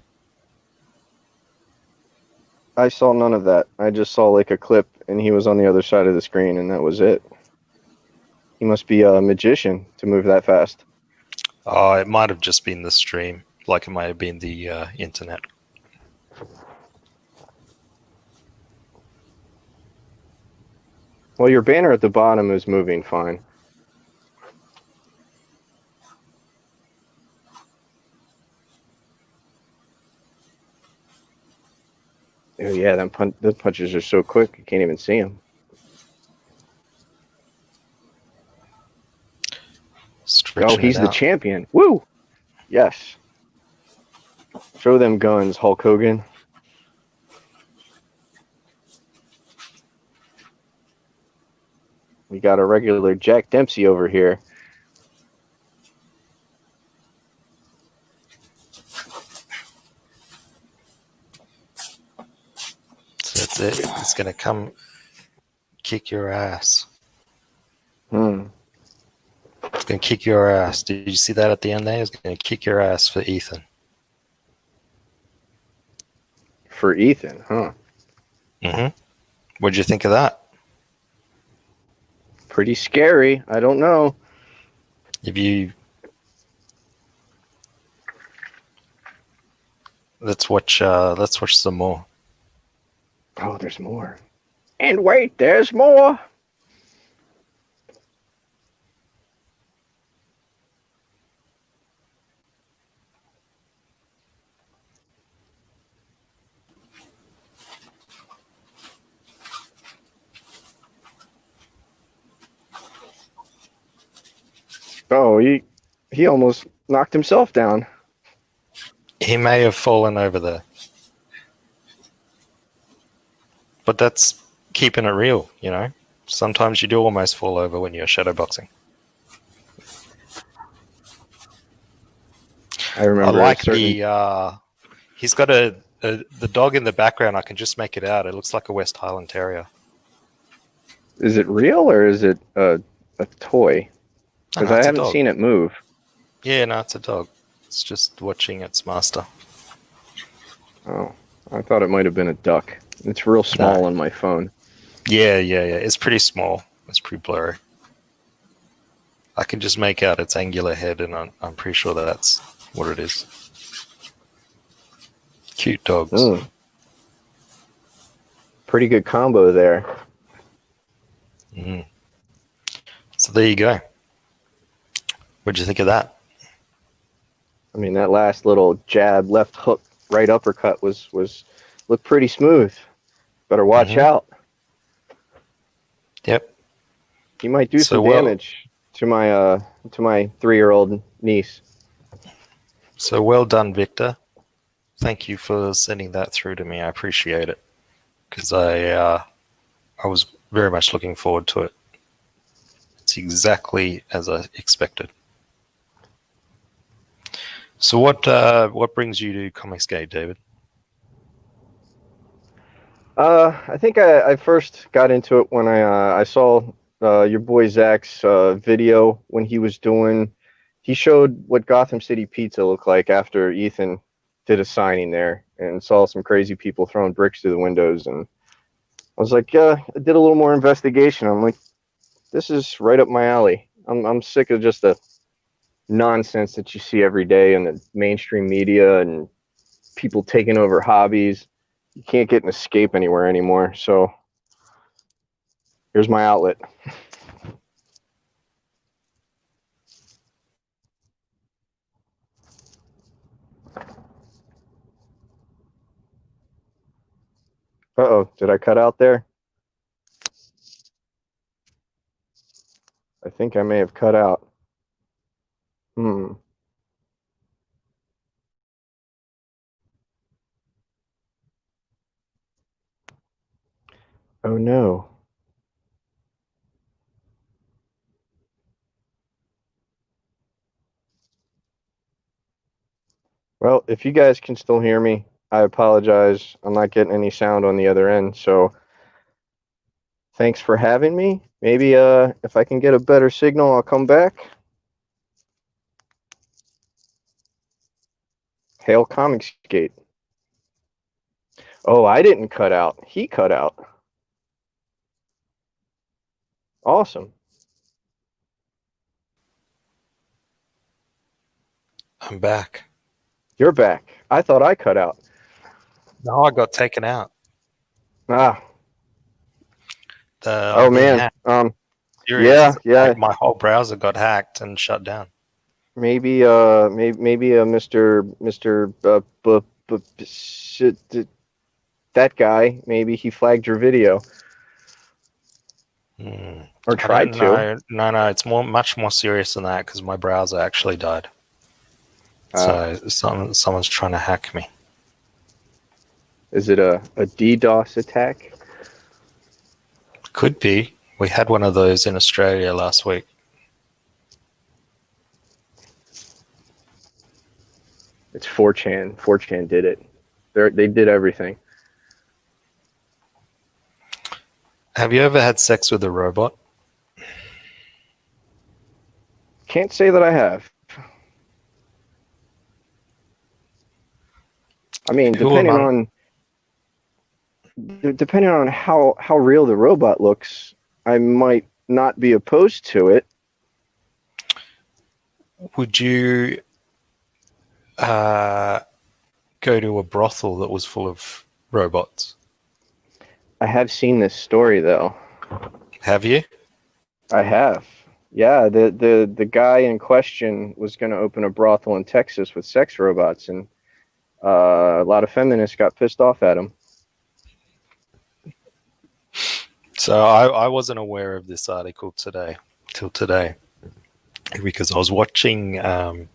I saw none of that. I just saw like a clip, and he was on the other side of the screen, and that was it. He must be a magician to move that fast. Oh, it might have just been the stream, like it might have been the internet. Well, your banner at the bottom is moving fine. Oh yeah, the punches are so quick you can't even see them. Stretching Oh, he's it the out. champion. Woo! Yes. Show them guns, Hulk Hogan. We got a regular Jack Dempsey over here. So that's it. It's going to come kick your ass. It's going to kick your ass. Did you see that at the end there? It's going to kick your ass for Ethan. For Ethan, huh? Mm-hmm. What'd you think of that? Pretty scary. I don't know. If you... Let's watch some more. Oh, there's more. And wait, there's more. Oh, he almost knocked himself down. He may have fallen over there. But that's keeping it real, you know? Sometimes you do almost fall over when you're shadowboxing. I remember. I like he's got the dog in the background. I can just make it out. It looks like a West Highland Terrier. Is it real or is it a toy? Because I it's a haven't dog. seen it move. Yeah, no, it's a dog. It's just watching its master. Oh, I thought it might have been a duck. It's real small on my phone. Yeah. It's pretty small. It's pretty blurry. I can just make out its angular head, and I'm pretty sure that's what it is. Cute dogs. Pretty good combo there. So there you go. What'd you think of that? I mean, that last little jab, left hook, right uppercut was looked pretty smooth. Better watch out. Yep. He might do some damage to my 3-year-old niece. So well done, Victor. Thank you for sending that through to me. I appreciate it, because I was very much looking forward to it. It's exactly as I expected. So what brings you to Comicsgate, David? I think I first got into it when I saw your boy Zach's video when he showed what Gotham City Pizza looked like after Ethan did a signing there, and saw some crazy people throwing bricks through the windows, and I was like, I did a little more investigation. I'm like, this is right up my alley. I'm sick of just the nonsense that you see every day in the mainstream media and people taking over hobbies. You can't get an escape anywhere anymore. So here's my outlet. Uh-oh, did I cut out there? I think I may have cut out. Oh no. Well, if you guys can still hear me, I apologize. I'm not getting any sound on the other end, so thanks for having me. Maybe if I can get a better signal, I'll come back. Hail Comicsgate. Oh, I didn't cut out. He cut out. Awesome. I'm back. You're back. I thought I cut out. No, I got taken out. Ah. I'm Oh being man. hacked. Yeah, Serious. yeah. My whole browser got hacked and shut down. Maybe Mr. That guy. Maybe he flagged your video or tried to. No. It's much more serious than that because my browser actually died. So someone's trying to hack me. Is it a DDoS attack? Could be. We had one of those in Australia last week. It's 4chan. 4chan did it. They did everything. Have you ever had sex with a robot? Can't say that I have. I mean, depending on how real the robot looks, I might not be opposed to it. Would you go to a brothel that was full of robots? I have seen this story though. Have you? I have. Yeah, the guy in question was going to open a brothel in Texas with sex robots, and a lot of feminists got pissed off at him. So I wasn't aware of this article till today, because I was watching John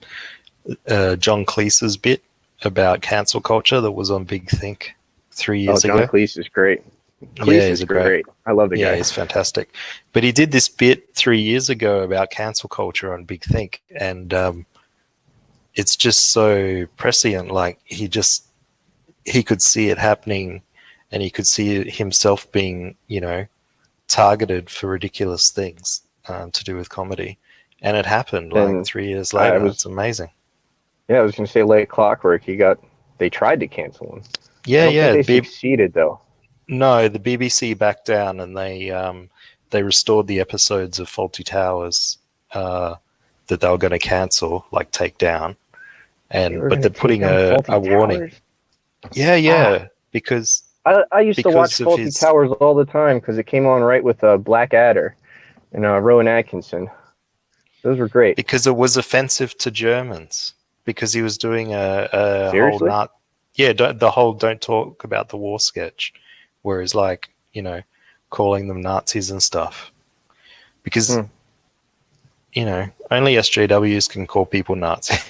Cleese's bit about cancel culture that was on Big Think 3 years ago. John Cleese is great. Cleese is great. I love the guy. Yeah, he's fantastic. But he did this bit 3 years ago about cancel culture on Big Think, and it's just so prescient. Like he could see it happening, and he could see himself being, targeted for ridiculous things to do with comedy, and it happened like 3 years later. It's amazing. Yeah, I was going to say like clockwork. They tried to cancel him. Yeah, They succeeded though. No, the BBC backed down, and they restored the episodes of Fawlty Towers that they were going to cancel, like take down, but they're putting a warning. Yeah, because I used to watch Fawlty Towers all the time because it came on right with Blackadder and Rowan Atkinson. Those were great. Because it was offensive to Germans. Because he was doing a Seriously? whole the whole "don't talk about the war" sketch, where he's like, calling them Nazis and stuff. Because only SJWs can call people Nazis.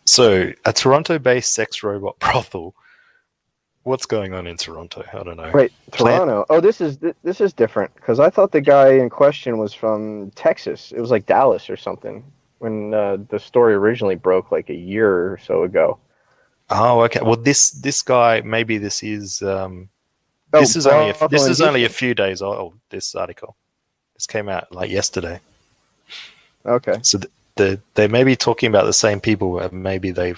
So, a Toronto-based sex robot brothel. What's going on in Toronto? I don't know. Wait, Toronto. Oh, this is different because I thought the guy in question was from Texas. It was like Dallas or something when the story originally broke like a year or so ago. Oh, okay. Well, this guy, maybe this is this is only a few days old. This article, this came out like yesterday. Okay. So they may be talking about the same people. Maybe they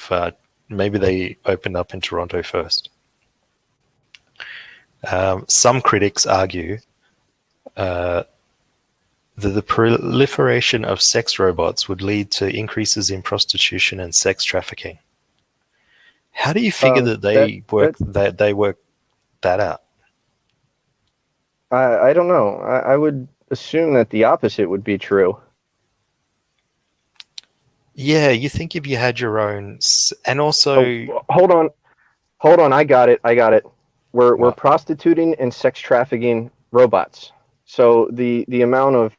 opened up in Toronto first. Some critics argue that the proliferation of sex robots would lead to increases in prostitution and sex trafficking. How do you figure that they work that out? I don't know. I would assume that the opposite would be true. Yeah, you think if you had your own, and also hold on. I got it. We're prostituting and sex trafficking robots. So the amount of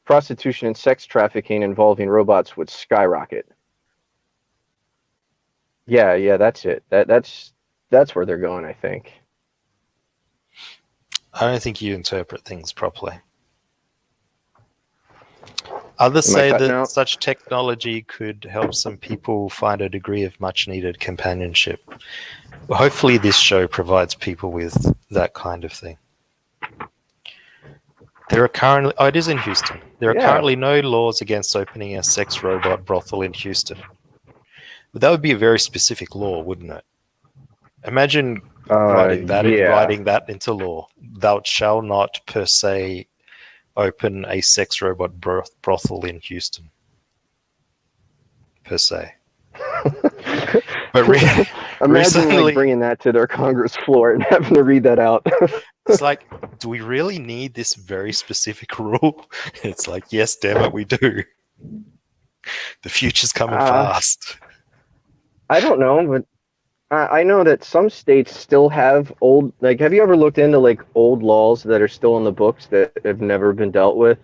prostitution and sex trafficking involving robots would skyrocket. Yeah, that's it. That's where they're going, I think. I don't think you interpret things properly. Others Am I say cutting that out? such technology could help some people find a degree of much needed companionship. Well, hopefully this show provides people with that kind of thing. There are currently, oh, it is in Houston. There are Yeah. currently no laws against opening a sex robot brothel in Houston. But that would be a very specific law, wouldn't it? Imagine writing that into law. Thou shalt not per se open a sex robot brothel in Houston. Per se. But Imagine recently, like bringing that to their Congress floor and having to read that out. it's like, do we really need this very specific rule? It's like, yes, damn it, we do. The future's coming fast. I don't know, but I know that some states still have old, like, have you ever looked into like old laws that are still in the books that have never been dealt with?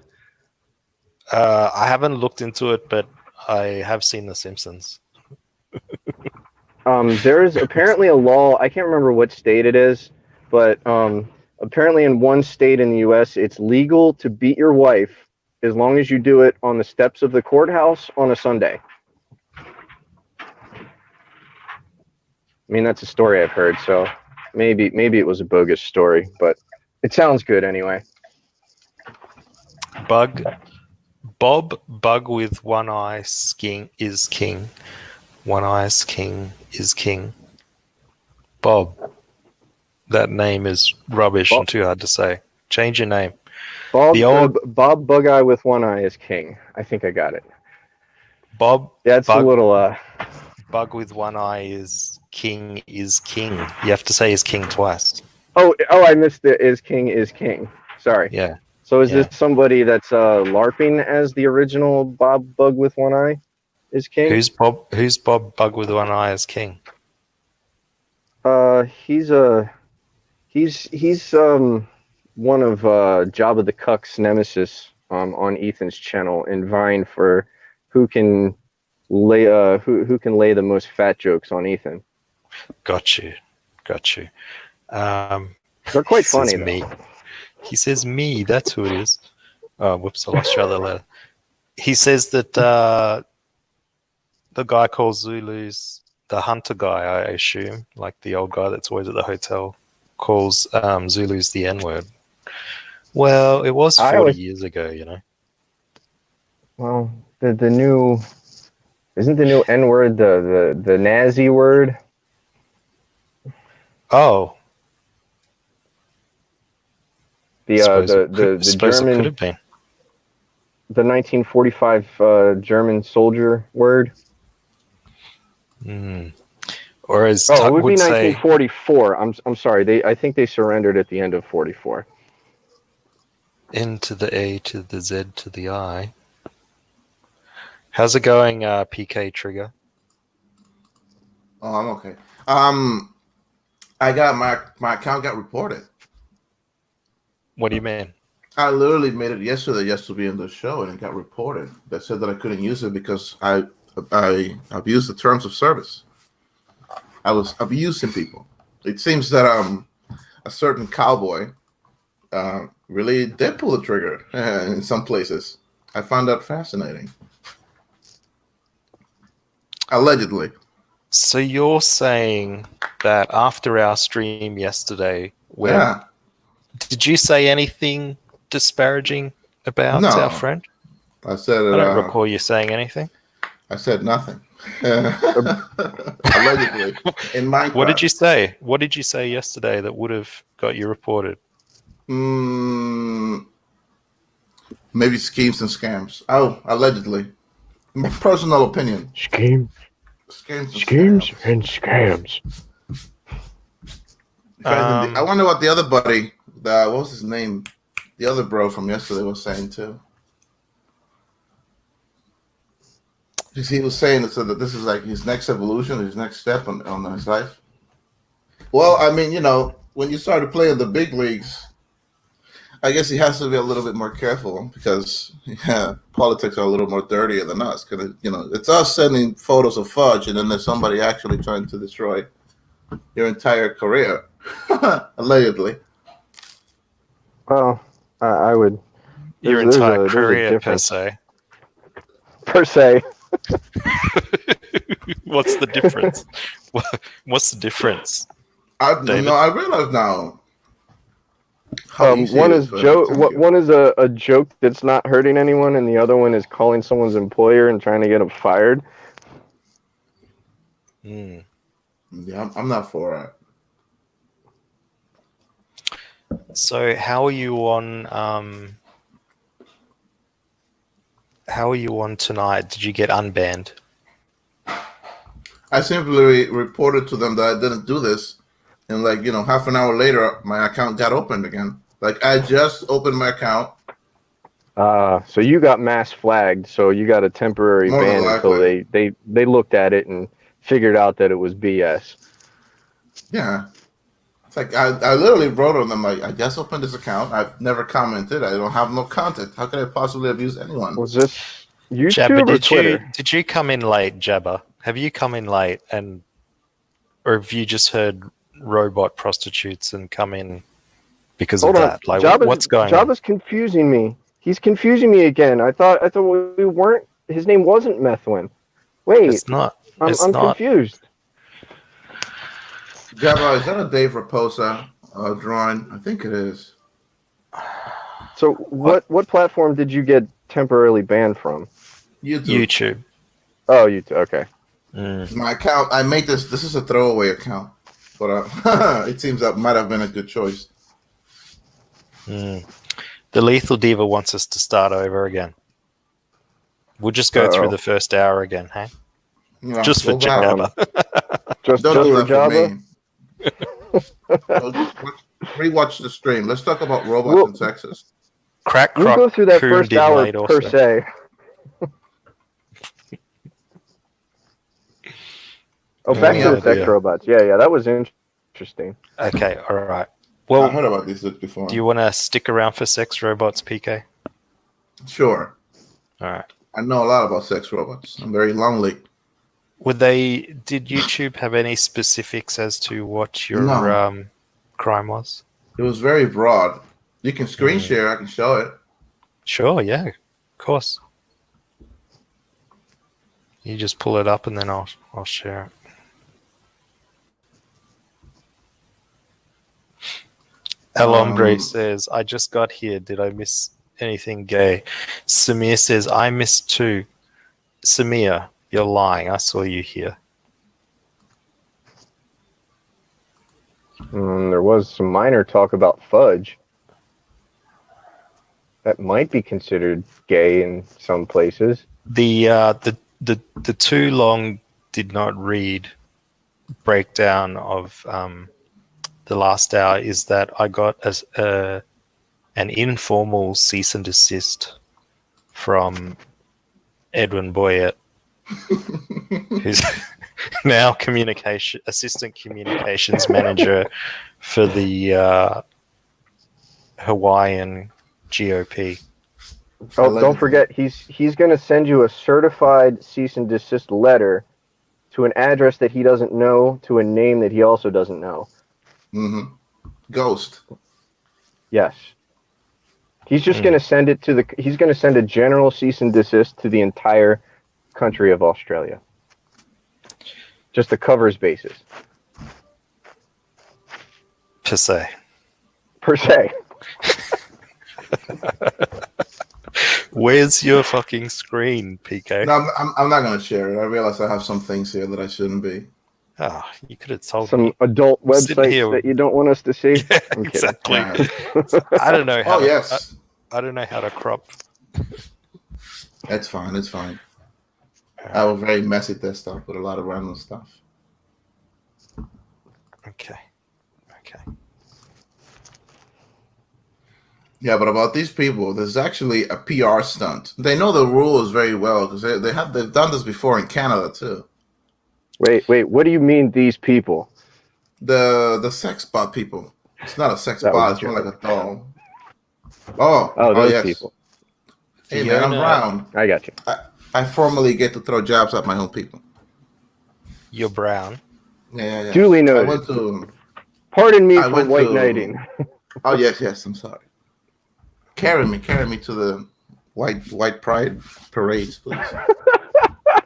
I haven't looked into it, but I have seen The Simpsons. There is apparently a law, I can't remember what state it is, but apparently in one state in the U.S., it's legal to beat your wife as long as you do it on the steps of the courthouse on a Sunday. I mean, that's a story I've heard, so maybe it was a bogus story, but it sounds good anyway. Bug with one eye is king. One eye's king is king. Bob. That name is rubbish and too hard to say. Change your name. Bob Bug-Eye with one eye is king. I think I got it. Bob. That's a little. Bug with one eye is king is king. You have to say is king twice. Oh! I missed the is king. Sorry. Yeah. So is this somebody that's LARPing as the original Bob Bug with one eye is king? Who's Bob Bug with one eye as king? He's one of Jabba the Cuck's nemesis on Ethan's channel and vying for who can lay the most fat jokes on Ethan. Got you. They're quite funny though. Me. He says me. That's who it is. Oh, whoops! I lost your other letter. He says that the guy called Zulus, the hunter guy, I assume, like the old guy that's always at the hotel, calls Zulus the N-word. Well, it was 40 years ago, you know. Well, the new isn't the new N-word the Nazi word? Oh. The German could have been. The 1945 German soldier word. Or as it Tuck would be would say, 1944. I'm sorry. I think they surrendered at the end of 44. N to the A to the Z to the I. How's it going, PK Trigger? Oh, I'm okay. I got my account got reported. What do you mean? I literally made it yesterday just to be in the show, and it got reported. They said that I couldn't use it because I abused the terms of service. I was abusing people. It seems that a certain cowboy really did pull the trigger in some places. I found that fascinating. Allegedly. So you're saying that after our stream yesterday, did you say anything disparaging about our friend? I said I don't recall you saying anything. I said nothing. Allegedly. In Minecraft. What did you say? What did you say yesterday that would have got you reported? Maybe schemes and scams. Oh, allegedly. My personal opinion. Schemes and scams. I wonder what the other buddy, what was his name? The other bro from yesterday was saying too. He was saying that this is like his next evolution, his next step on his life. Well, I mean, when you start to play in the big leagues, I guess he has to be a little bit more careful because politics are a little more dirtier than us. Because it's us sending photos of fudge, and then there's somebody actually trying to destroy your entire career, allegedly. Well, I would. Your there's entire a career, per difference. se. Per se. What's the difference? What's the difference? David? I realize now. how easy One it is for joke. them to thank you. One is a joke that's not hurting anyone, and the other one is calling someone's employer and trying to get them fired. Mm. Yeah, I'm not for it. So how are you on? How are you on tonight? Did you get unbanned? I simply reported to them that I didn't do this, and half an hour later, my account got opened again. Like I just opened my account. So you got mass flagged. So you got a temporary More than ban until likely. they looked at it and figured out that it was BS. Yeah, it's like I literally wrote on them like I just opened this account. I've never commented. I don't have no content. How could I possibly abuse anyone? Was this YouTube Jabba, or Twitter? did you come in late, Jabba? Have you come in late, or have you just heard robot prostitutes and come in because Hold of on. that? Like, Jabba's, what's going Jabba's confusing me. He's confusing me again. I thought we weren't. His name wasn't Methwin. on? Wait, It's not. I'm not. confused. Jabba, is that a Dave Raposa drawing? I think it is. So what platform did you get temporarily banned from? YouTube. Oh, YouTube. Okay. Mm. My account. I made this. This is a throwaway account, but it seems that might have been a good choice. Mm. The Lethal Diva wants us to start over again. We'll just go through the first hour again, hey? Yeah, Just for go back. Jabba. Just Don't do for that for Jabba. me. Rewatch the stream. Let's talk about robots and sexes. Crack We'll Croc go through that Coon first did hour late per also. se. Oh, back to the sex idea. robots. Yeah, that was interesting. Okay, all right. I Well, heard about these before. do you want to stick around for sex robots, PK? Sure. All right. I know a lot about sex robots. I'm very lonely. Did YouTube have any specifics as to what your No. crime was? It was very broad. You can screen share. I can show it. Sure, yeah, of course. You just pull it up and then I'll share it. El Hombre says, I just got here. Did I miss anything gay? Samir says, I missed too. Samir, you're lying. I saw you here. There was some minor talk about fudge. That might be considered gay in some places. The too long did not read breakdown of the last hour is that I got an informal cease and desist from Edwin Bouyette, who's now assistant communications manager for the Hawaiian GOP. Oh, don't forget, he's going to send you a certified cease and desist letter to an address that he doesn't know, to a name that he also doesn't know. Mm-hmm. Ghost. Yes. He's just going to send it to he's going to send a general cease and desist to the entire country of Australia. Just to cover his bases. Per se. Per se. Where's your fucking screen, PK? No, I'm not going to share it. I realize I have some things here that I shouldn't be. Oh, you could have told Some me. adult Sitting here websites that you don't want us to see. Yeah, I'm exactly. Yeah. I don't know how. Oh, yes. I don't know how to crop. It's fine. It's fine. I have a very messy desktop with a lot of random stuff. Okay. Yeah, but about these people, there's actually a PR stunt. They know the rules very well because they've done this before in Canada too. Wait. What do you mean these people? The sex bot people. It's not a sex That bot. was It's a more like a doll. Oh, those yes. people. Hey, man, I'm brown. I got you. I formally get to throw jabs at my own people. You're brown. Yeah. Duly I noted. went to. Pardon me I for went white to- knighting. Oh yes. I'm sorry. Carry me to the white pride parades, please.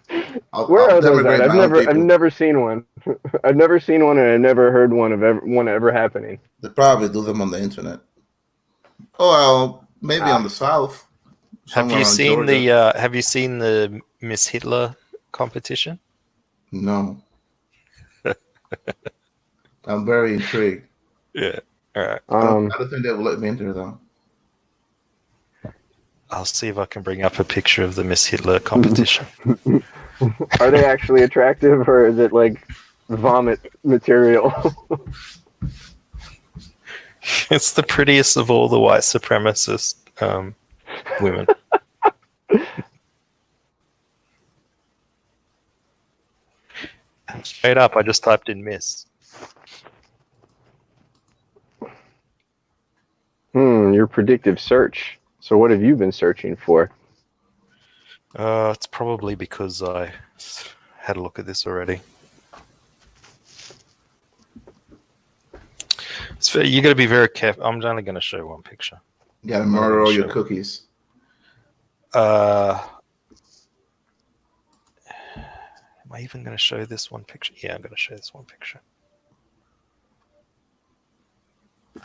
Where I'll are those denigrate at? my own I've people. never seen one. I've never seen one, and I've never heard one ever happening. They probably do them on the internet. Oh well, maybe on the south. Have somewhere you on seen Georgia. the Have you seen the Miss Hitler competition? No. I'm very intrigued. Yeah. All right. I don't think they will let me enter though. I'll see if I can bring up a picture of the Miss Hitler competition. Are they actually attractive, or is it like vomit material? It's the prettiest of all the white supremacist women. Straight up, I just typed in Miss. Your predictive search. So what have you been searching for? It's probably because I had a look at this already. You got to be very careful. I'm only going to show one picture. You gotta murder all your Sure. cookies. Am I even going to show this one picture? Yeah, I'm going to show this one picture.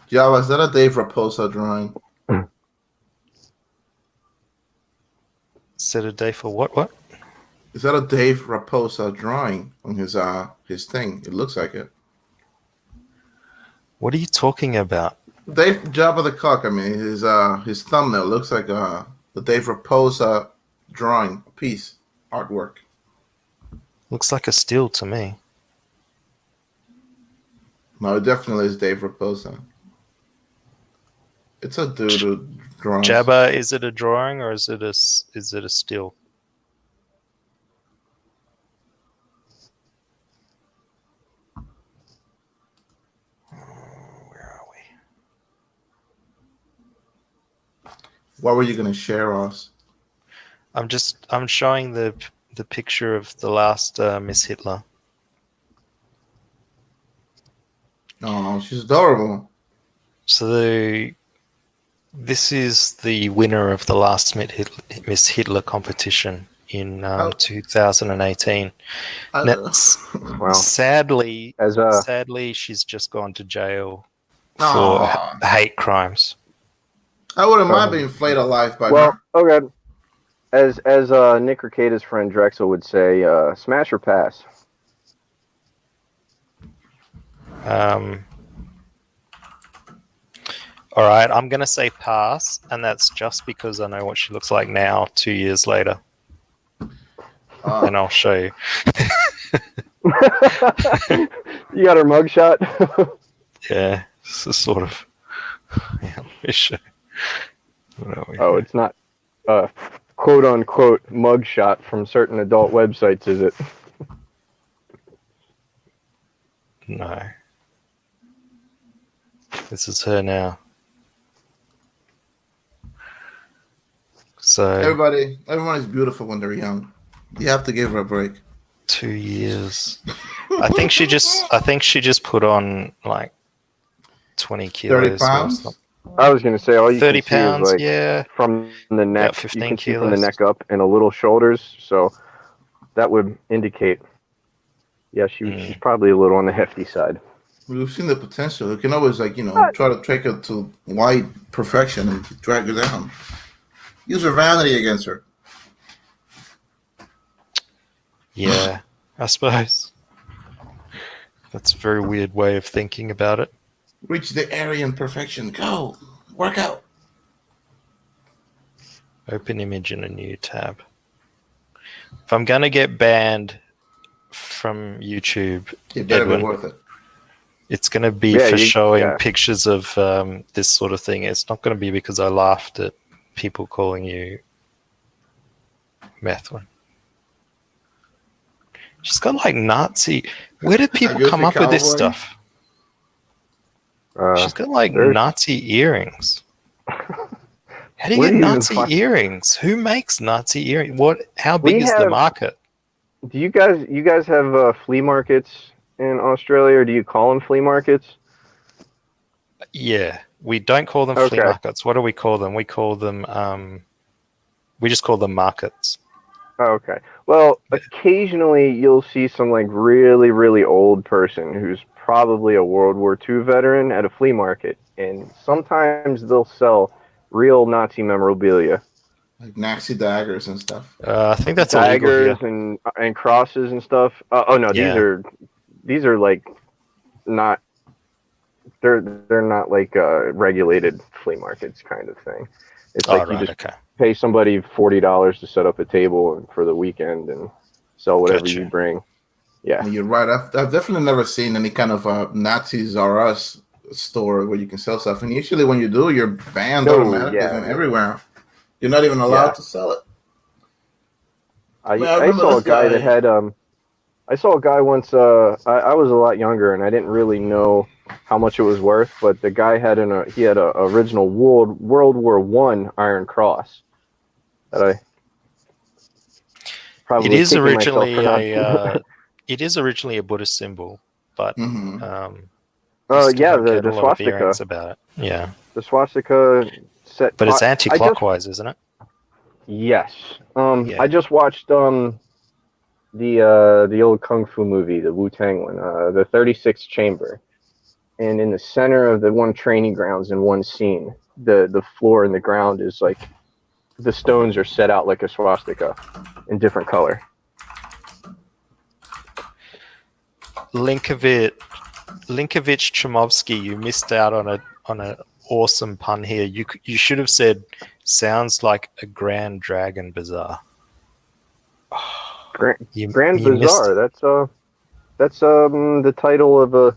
Java, is that a Dave Raposa drawing? Set a day for what? What? Is that a Dave Raposa drawing on his thing? It looks like it. What are you talking about? Dave Java the Cock. I mean, his thumbnail looks like the Dave Raposa drawing piece artwork. Looks like a still to me. No, it definitely is Dave Raposa. It's a dude who draws. Jabba, is it a drawing or is it a still? Where are we? What were you gonna share us? I'm showing the picture of the last Miss Hitler. Oh, she's adorable. So this is the winner of the last Miss Hitler competition in 2018. Wow. Sadly, As she's just gone to jail for Aw. hate crimes. I wouldn't mind being flayed alive by well, her. okay. As Nick Arcada's friend Drexel would say, smash or pass. All right, I'm going to say pass, and that's just because I know what she looks like now, 2 years later. And I'll show you. You got her mugshot? Yeah, it's a sort of... Yeah, let me show you. What are we Oh, here? it's not a quote-unquote mugshot from certain adult websites, is it? No. This is her now. So Everyone is beautiful when they're young. You have to give her a break. 2 years. I think she just put on like 20 kilos. 30 pounds? I was gonna say all you 30 can see is pounds, like yeah. from the neck. About 15 you can see from the kilos. neck up and a little shoulders, so that would indicate. Yeah, she's probably a little on the hefty side. We've seen the potential. You can always, try to take her to white perfection and drag her down. Use her vanity against her. Yeah, I suppose. That's a very weird way of thinking about it. Reach the Aryan perfection. Go. Work out. Open image in a new tab. If I'm going to get banned from YouTube, It better Edwin, be worth it. it's going to be for showing pictures of this sort of thing. It's not going to be because I laughed at people calling you Methwin. She's got like Nazi. Where did people come up with this stuff? She's got like Nazi earrings. How do you Where get do you even Nazi find- earrings? Who makes Nazi earrings? How We big is the have- market? Do you guys have flea markets in Australia, or do you call them flea markets? Yeah, we don't call them flea Okay. markets. What do we call them? We call them. We just call them markets. Oh, okay. Well, occasionally you'll see some like really, really old person who's probably a World War II veteran at a flea market, and sometimes they'll sell real Nazi memorabilia, Like Nazi daggers and stuff. I think that's illegal here. daggers and crosses and stuff. Oh no, Yeah. these are like not they're not like regulated flea markets kind of thing. It's Oh, like you right. just Okay. pay somebody $40 to set up a table for the weekend and sell whatever Gotcha. you bring. Yeah. You're right. I've definitely never seen any kind of Nazis R Us store where you can sell stuff. And usually when you do, you're banned No, automatically yeah. from everywhere. You're not even allowed Yeah. to sell it. I remember saw a this guy guy. that had I saw a guy once I was a lot younger and I didn't really know how much it was worth, but the guy had he had a original World War I Iron Cross that I probably It is kicking myself originally for not- it is originally a Buddhist symbol, but Mhm. you still yeah, don't the get a lot of swastika. earrings about it. Yeah, The swastika set. but it's I anti-clockwise, isn't it? Yes. Yeah. I just watched the old kung fu movie, the Wu-Tang one, the 36th Chamber. And in the center of the one training grounds in one scene, the floor and the ground is like the stones are set out like a swastika in different color. Linkovich Chomovsky, you missed out on an awesome pun here. You should have said sounds like a Grand Dragon Bazaar. Grand You missed Bazaar. That's the title of a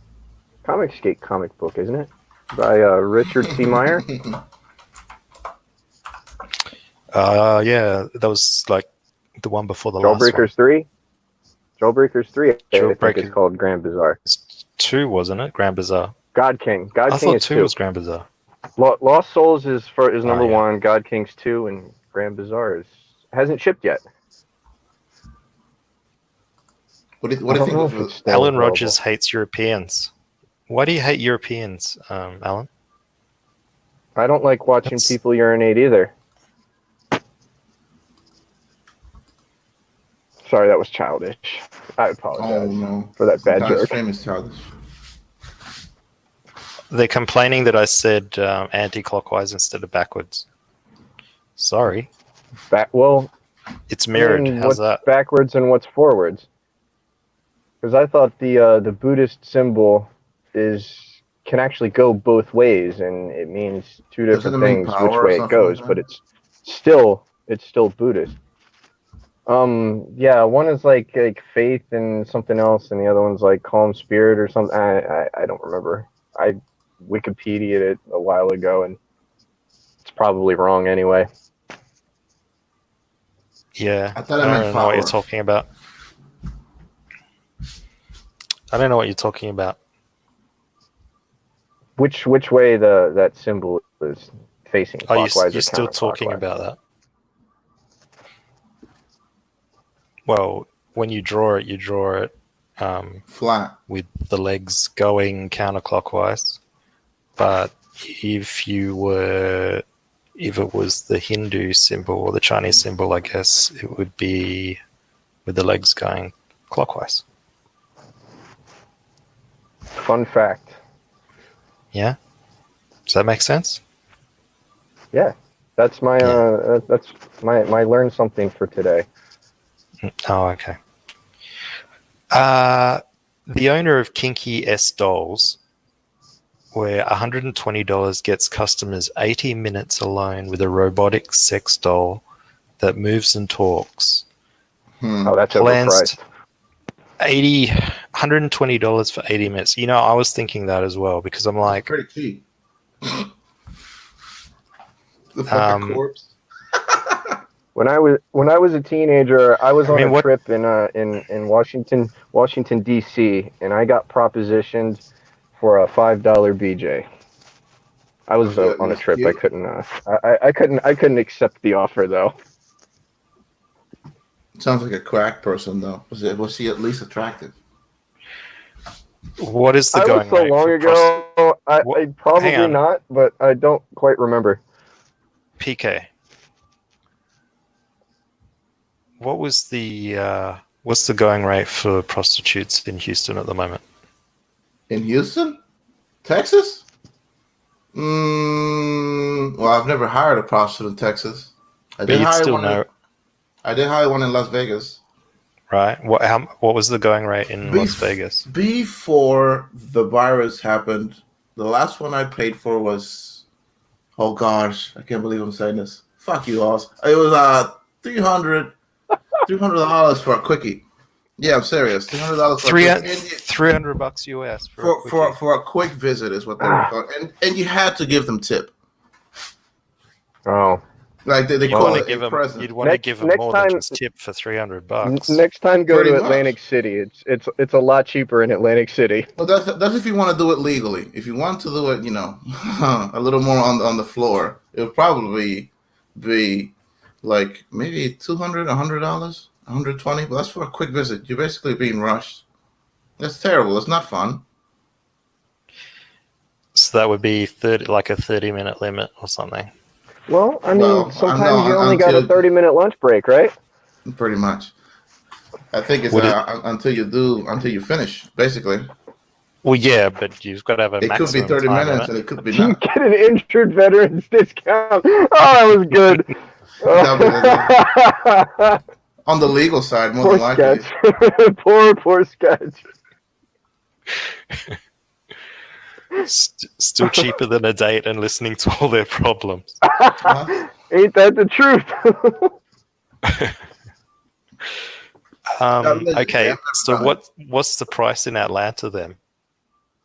Comicsgate comic book, isn't it? By Richard C. Meyer. Yeah, that was like the one before the last one. Jawbreakers 3. Jawbreakers 3. I think Jawbreakers- it's called Grand Bazaar. It's 2, wasn't it? Grand Bazaar. God King. God I King thought is 2 2. was Grand Bazaar. Lost Souls is number yeah. 1. God King's 2, and Grand Bazaar hasn't shipped yet. What do you I don't think know of if it's it? still Alan available. Rogers hates Europeans. Why do you hate Europeans, Alan? I don't like watching That's- people urinate either. Sorry, that was childish. I Oh apologize no, for that bad Sometimes joke. fame is childish. They're complaining that I said anti-clockwise instead of backwards. Sorry, Well, it's mirrored. I mean, How's what's that? backwards and what's forwards? Because I thought the Buddhist symbol can actually go both ways, and it means two Doesn't different it mean things power which or way it something goes, like but that? it's still Buddhist. Yeah, one is like faith and something else, and the other one's like calm spirit or something. I don't remember. I Wikipedia'd it a while ago, and it's probably wrong anyway. Yeah, I I thought it meant don't know what you're power. talking about. I don't know what you're talking about. Which way that symbol is facing, Are you clockwise or still talking counterclockwise? about that? Well, when you draw it Flat. with the legs going counterclockwise. But if it was the Hindu symbol or the Chinese symbol, I guess it would be with the legs going clockwise. Fun fact. Yeah? Does that make sense? Yeah, that's my my learn something for today. Oh, okay. The owner of Kinky S Dolls, where $120 gets customers 80 minutes alone with a robotic sex doll that moves and talks. Oh, that's Plans overpriced. $120 for 80 minutes. You know, I was thinking that as well because I'm like, Pretty cheap. The fucking corpse. When I was a teenager, I was on a what- trip in Washington D.C. and I got propositioned for a $5 BJ. I was Was on a he trip. I cute? couldn't. I couldn't accept the offer though. Sounds like a crack person though. Was he at least attractive? What is the I was going so rate long for ago. I Hang probably on. not, but I don't quite remember. PK? What's the going rate for prostitutes in Houston at the moment? In Houston, Texas? Well, I've never hired a prostitute in Texas. I But did you'd hire still one. know, I did hire one in Las Vegas. right? What was the going rate in Las Vegas? Before the virus happened, the last one I paid for was, oh gosh, I can't believe I'm saying this. Fuck you, Oz. It was $300 for a quickie. Yeah, I'm serious. $300 for a quickie. $300 US for a quickie. For a quick visit is what they were called, and you had to give them tip. Oh, Like they You'd call want it to give a them. present. You'd want to give them next more than time- just tip for $300. next time go Pretty to much. Atlantic City. It's a lot cheaper in Atlantic City. Well, that's if you want to do it legally. If you want to do it, a little more on the floor, it would probably be like maybe $200, $100, $120. But that's for a quick visit. You're basically being rushed. That's terrible. It's not fun. So that would be 30-minute limit or something. Well, I mean, Well, sometimes no, you only got a until- 30-minute lunch break, right? Pretty much. I think it's Would it- until you finish. Basically, Well, yeah, but you've got to have a it could be maximum 30 time minutes, in and it. it could be You not. get an injured veterans discount. Oh, that was good. On the legal side, more Poor than likely. sketch. poor sketch. Still cheaper than a date and listening to all their problems. Huh? Ain't that the truth? Okay, Yeah, so what's the price in Atlanta then?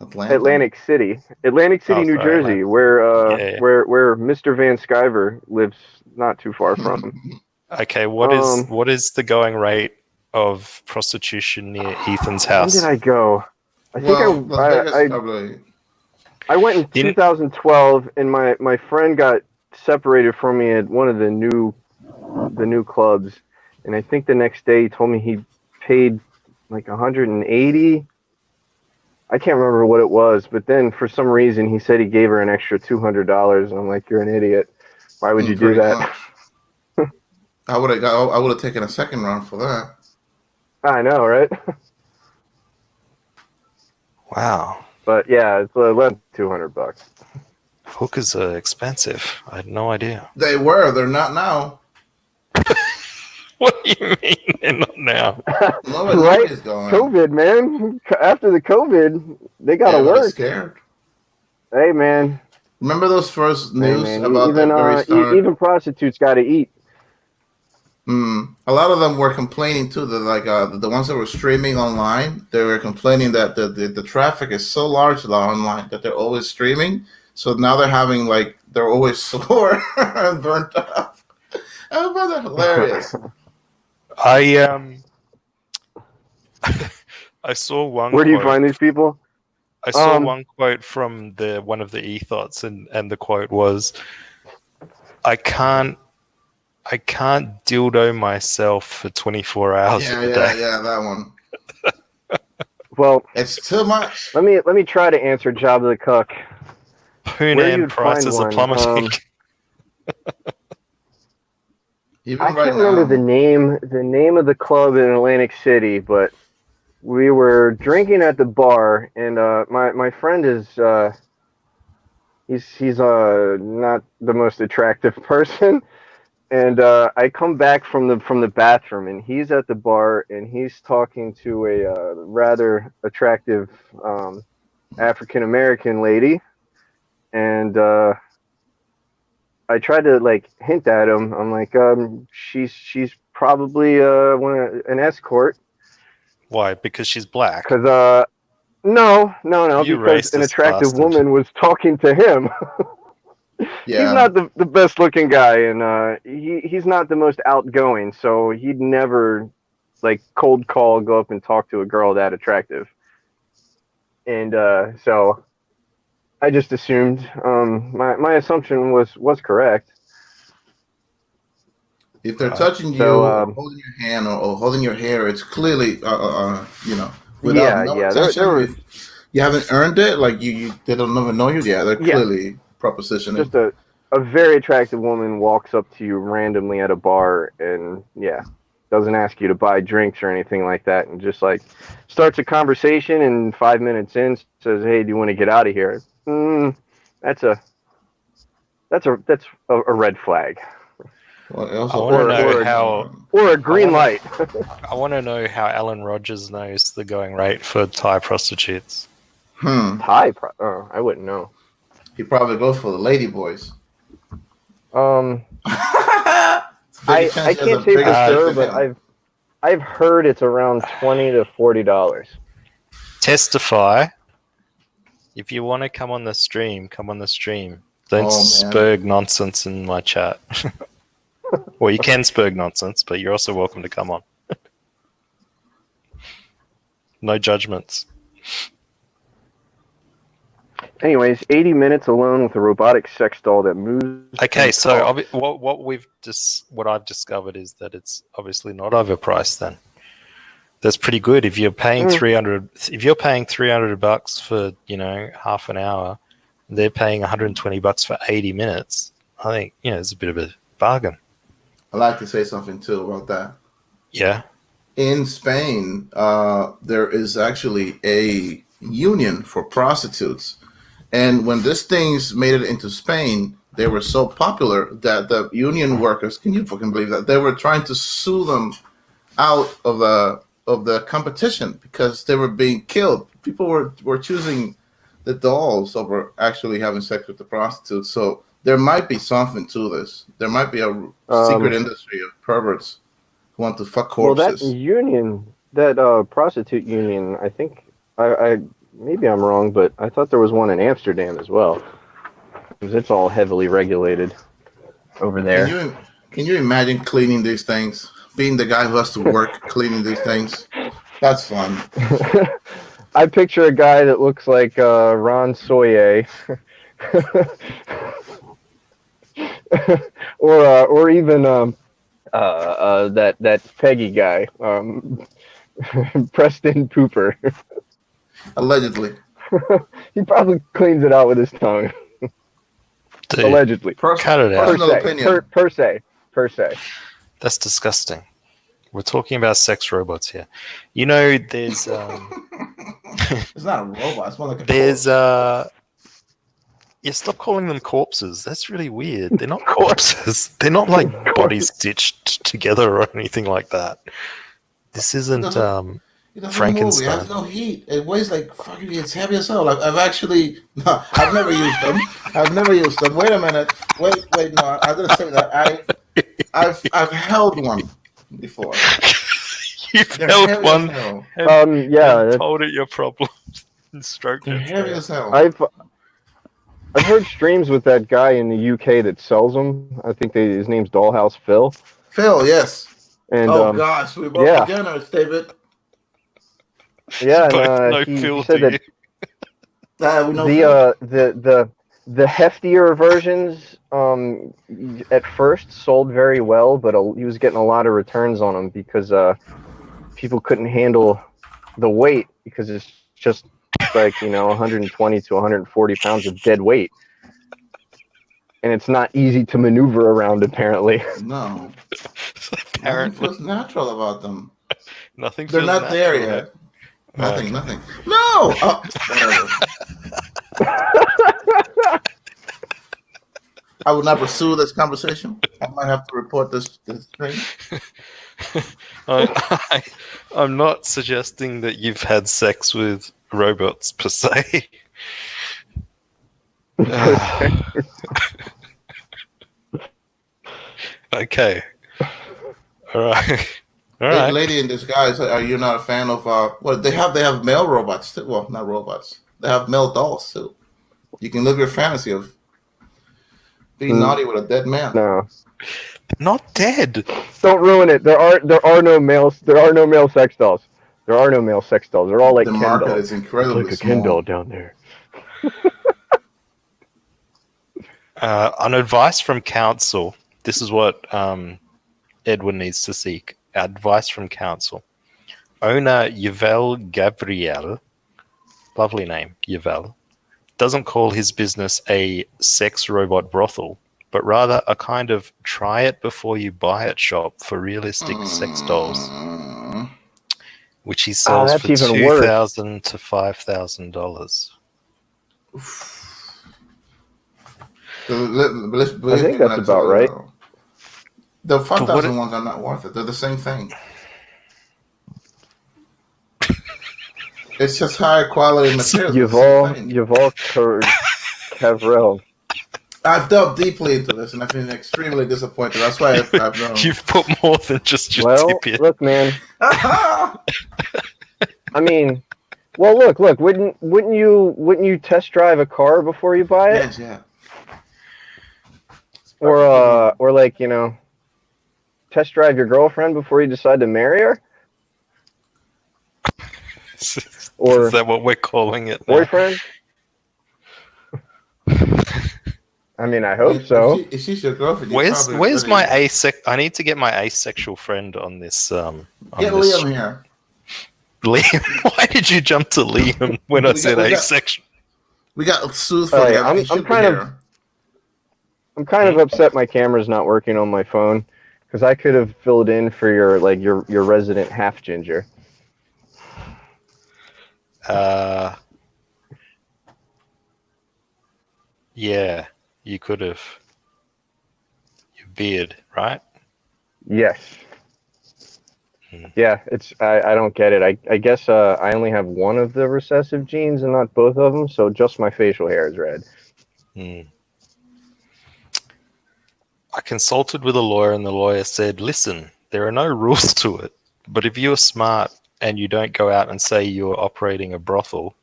Atlantic City, New sorry, Jersey, Atlanta. where Yeah. where Mr. Van Sciver lives, not too far from. Okay, what is the going rate of prostitution near Ethan's When house? did I go? I think Well, Las Vegas probably. I went in Didn't- 2012, and my friend got separated from me at one of the new clubs, and I think the next day he told me he paid like 180. I can't remember what it was, but then for some reason he said he gave her an extra $200, and I'm like, you're an idiot. Why would you do Pretty that? much. I would have taken a second round for that. I know, right? Wow, But yeah, it's less than $200. hookers are expensive. I had no idea. They were. They're not now. What do you mean they're not now? Nobody's going. COVID, man. After the COVID, they gotta Everybody's work. scared. Hey, man. Remember those first Hey, news man. about Even that very start? even prostitutes gotta eat. A lot of them were complaining too. That like the ones that were streaming online, they were complaining that the traffic is so large online that they're always streaming. So now they're having they're always sore and burnt up. I found that hilarious. I saw one. Where do you quote. find these people? I saw one quote from one of the ethos, and the quote was, "I can't dildo myself for 24 hours a day." Yeah, that one. Well, It's too much. let me try to answer Job of the Cook. Where Hunan you'd prices find are one, plummeting. Even I right can't remember now. the name of the club in Atlantic City, but we were drinking at the bar, and my friend is he's not the most attractive person, and I come back from the bathroom, and he's at the bar, and he's talking to a rather attractive African American lady, and I tried to hint at him. I'm like, she's probably an escort. Why? Because she's black. Because no, You because an racist attractive bastard. woman was talking to him. Yeah. He's not the best looking guy, and he's not the most outgoing, so he'd never cold call, go up and talk to a girl that attractive. And so I just assumed. My assumption was correct. If they're touching you, So, or holding your hand, or holding your hair, it's clearly, without yeah, no yeah. attention. There If you haven't earned it, like they don't even know you. Yeah, they're clearly propositioning. just a very attractive woman walks up to you randomly at a bar and doesn't ask you to buy drinks or anything like that, and just like starts a conversation, and 5 minutes in says, "Hey, do you want to get out of here?" That's a red flag. Well, I want to know how. Or a green light. I want to know how Alan Rogers knows the going rate for Thai prostitutes. Thai? I wouldn't know. He probably goes for the lady boys. I can't say for sure, but I've heard it's around $20 to $40. Testify. If you want to come on the stream, come on the stream. Don't spurg nonsense in my chat. Well, you can spurg nonsense, but you're also welcome to come on. No judgments. Anyways, 80 minutes alone with a robotic sex doll that moves. Okay, so what I've discovered is that it's obviously not overpriced. Then that's pretty good. If you're paying $300 for half an hour, they're paying $120 for 80 minutes. I think it's a bit of a bargain. I'd like to say something too about that. Yeah. In Spain, there is actually a union for prostitutes. And when these things made it into Spain, they were so popular that the union workers, can you fucking believe that? They were trying to sue them out of the competition because they were being killed. People were choosing the dolls over actually having sex with the prostitutes. So there might be something to this. There might be a secret industry of perverts who want to fuck corpses. Well, that union, that prostitute union, I think, I maybe I'm wrong, but I thought there was one in Amsterdam as well. Because it's all heavily regulated over there. Can you imagine cleaning these things? Being the guy who has to work cleaning these things? That's fun. I picture a guy that looks like Ron Soye. or even that Peggy guy, Preston Pooper. Allegedly. He probably cleans it out with his tongue. Dude, allegedly. Cut it out. Personal opinion. Per se. That's disgusting. We're talking about sex robots here. There's it's not a robot. It's more like a there's stop calling them corpses. That's really weird. They're not corpses. They're not like bodies stitched together or anything like that. This isn't Frankenstein. It has no heat. It weighs like fucking. It's heavy as hell. I've never used them. Wait a minute. Wait. No, I'm gonna say that I've held one before. You've held one. Yeah. Told it your problems and stroked it. Heavy as hell. I've heard streams with that guy in the UK that sells them. I think his name's Dollhouse Phil. Phil, yes. And gosh, we both beginners, David. Yeah, he Phil said that we know the heftier versions at first sold very well, but he was getting a lot of returns on them because people couldn't handle the weight because it's just like 120 to 140 pounds of dead weight, and it's not easy to maneuver around apparently. No, apparently. Nothing feels natural about them. Nothing. They're not natural, there yet. Nothing. No. Whatever. I will not pursue this conversation. I might have to report this thing. I'm not suggesting that you've had sex with robots per se. Okay. All right. Hey, lady in disguise, are you not a fan of they have male robots too? Well, not robots. They have male dolls too. You can live your fantasy of being naughty with a dead man. No. Not dead. Don't ruin it. There are no male sex dolls. There are no male sex dolls. They're all like the Ken market dolls. is incredibly Like a small. Ken doll down there. On advice from counsel, this is what Edwin needs to seek. Advice from counsel. Owner Yvel Gabriel, lovely name, Yvel, doesn't call his business a sex robot brothel, but rather a kind of try it before you buy it shop for realistic sex dolls, which he sells that's for even worse. $2,000 to $5,000. I think that's about right. The 5,000 ones are not worth it. They're the same thing. It's just high quality material. Yuval Cavrel. I've delved deeply into this, and I've been extremely disappointed. That's why I've known. You've put more than just your tip in. Look, man. I mean, well, look. Wouldn't you test drive a car before you buy it? Yes, yeah. Or like, test drive your girlfriend before you decide to marry her? Or is that what we're calling it now? Boyfriend? I mean, I hope so. If she's your girlfriend, where's my I need to get my asexual friend on this. Get Liam here. Liam, why did you jump to Liam when I said asexual? We got Sue. I'm kind of upset my camera's not working on my phone because I could have filled in for your resident half ginger. Yeah, you could have. Your beard, right? Yes. Yeah, it's I don't get it. I guess I only have one of the recessive genes and not both of them, so just my facial hair is red. I consulted with a lawyer, and the lawyer said, listen, there are no rules to it, but if you're smart and you don't go out and say you're operating a brothel,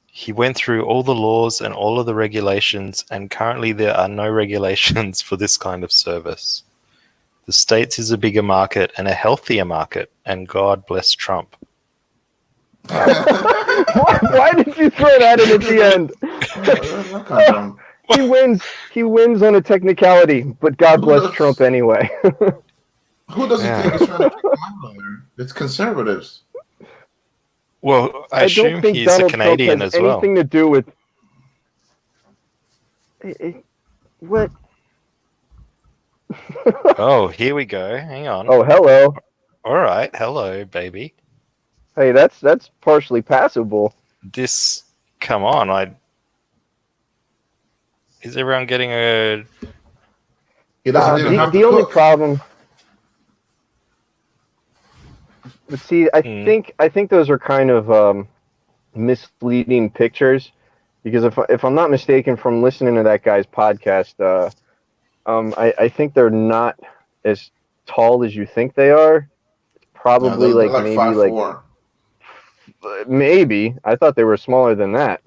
he went through all the laws and all of the regulations, and currently there are no regulations for this kind of service. The States is a bigger market and a healthier market, and God bless Trump. Why did you throw that in at the end? He wins on a technicality, but God bless Trump anyway. Who doesn't think he's trying to pick my lawyer? It's conservatives. Well, I assume don't think he's Donald a Canadian Trump has as well. Anything to do with what? Oh, here we go. Hang on. Oh, hello. All right, hello, baby. Hey, that's partially passable. Come on, Is everyone getting a? He doesn't even have to the only cook. problem. But see, I think those are kind of misleading pictures, because if I'm not mistaken from listening to that guy's podcast, I think they're not as tall as you think they are. It's probably like maybe 5'4". Maybe I thought they were smaller than that,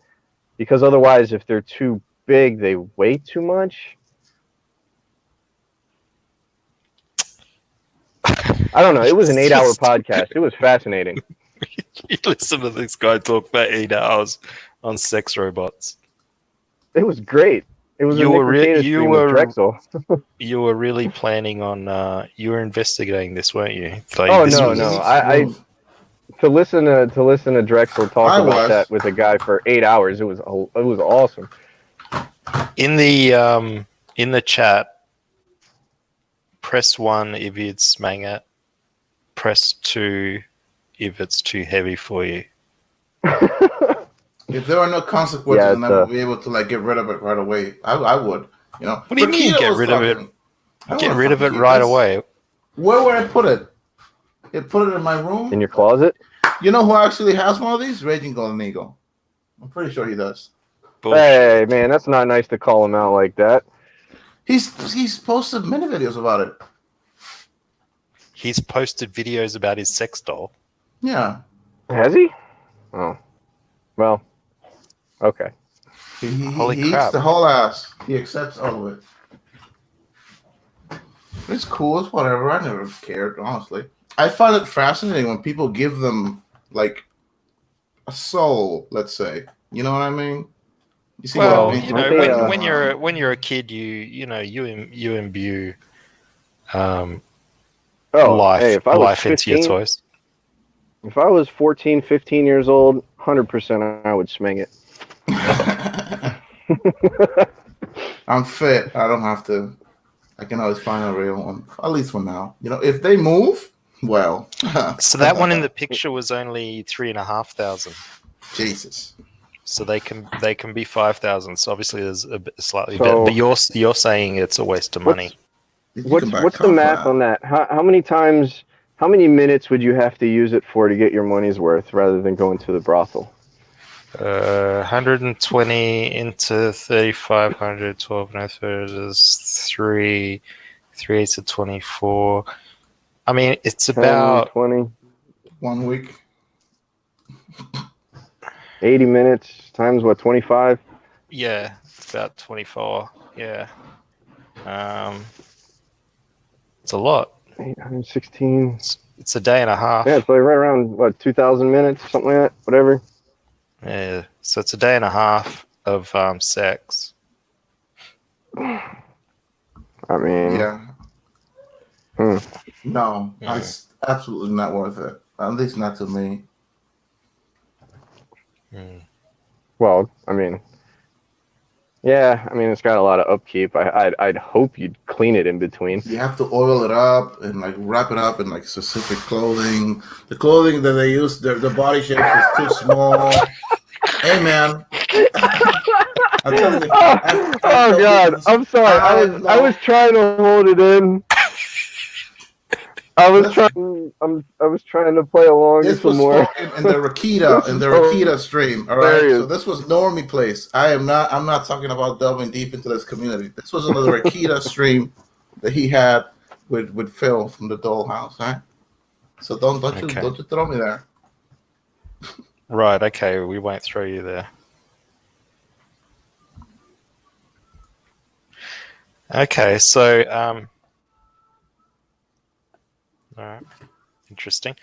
because otherwise, if they're too big, they weigh too much. I don't know. It was an 8-hour podcast. It was fascinating. You listen to this guy talk for 8 hours on sex robots. It was great. It was You a were Nick you stream were with Drexel. You were really planning on. You were investigating this, weren't you? Like, Oh no! I to listen to Drexel talk about that with a guy for 8 hours. It was awesome. In the chat, press 1 if it's manga. Press 2 if it's too heavy for you. If there are no consequences, then I would be able to get rid of it right away. I would, What do you mean get rid of it? Get rid of it right away. Where would I put it? You put it in my room? In your closet? You know who actually has one of these? Raging Golden Eagle. I'm pretty sure he does. Bullshit. Hey, man, that's not nice to call him out like that. He's posted many videos about it. He's posted videos about his sex doll. Yeah. Has he? Oh. Well, okay. He Holy eats crap. the whole ass. He accepts all of it. It's cool. It's whatever. I never cared, honestly. I find it fascinating when people give them, a soul, let's say. You know what I mean? You see Well, what I mean? you know, Aren't they, when you're a kid, you imbue Oh, hey, if I was life into your 15, toys. if I was 14, 15 years old, 100% I would sming it. I'm fit. I don't have to. I can always find a real one, at least for now. You know, if they move, well. So that one in the picture was only 3,500. Jesus. So they can be 5,000. So obviously there's a bit slightly better. So- But you're saying it's a waste of money. You What's can buy a what's the car for math on that? How many times, how many minutes would you have to use it for to get your money's worth rather than going to the brothel? 120 into 3,500, 12 no third is 3 to 24. I mean, it's 10, about 20, 1 week. 80 minutes times what, 25? yeah, it's about 24. Yeah, it's a lot. 816. It's a day and a half. Yeah, it's like right around, what, 2,000 minutes, something like that, whatever. Yeah, so it's a day and a half of sex. I mean, Yeah. No, it's absolutely not worth it. At least not to me. well, I mean, yeah, I mean, it's got a lot of upkeep. I'd hope you'd clean it in between. You have to oil it up and like wrap it up in like specific clothing. The clothing that they use, the body shape is too small. Hey man, I'm telling you. Oh God, I'm sorry. I was trying to hold it in. I was trying to play along This some was more. spoken in the Rakita stream. All right, hilarious. so this was normie place. I'm not talking about delving deep into this community. This was another Rakita stream that he had with Phil from the Dollhouse. Right? So don't you throw me there. Right. Okay. We won't throw you there. Okay. So, all right. Interesting.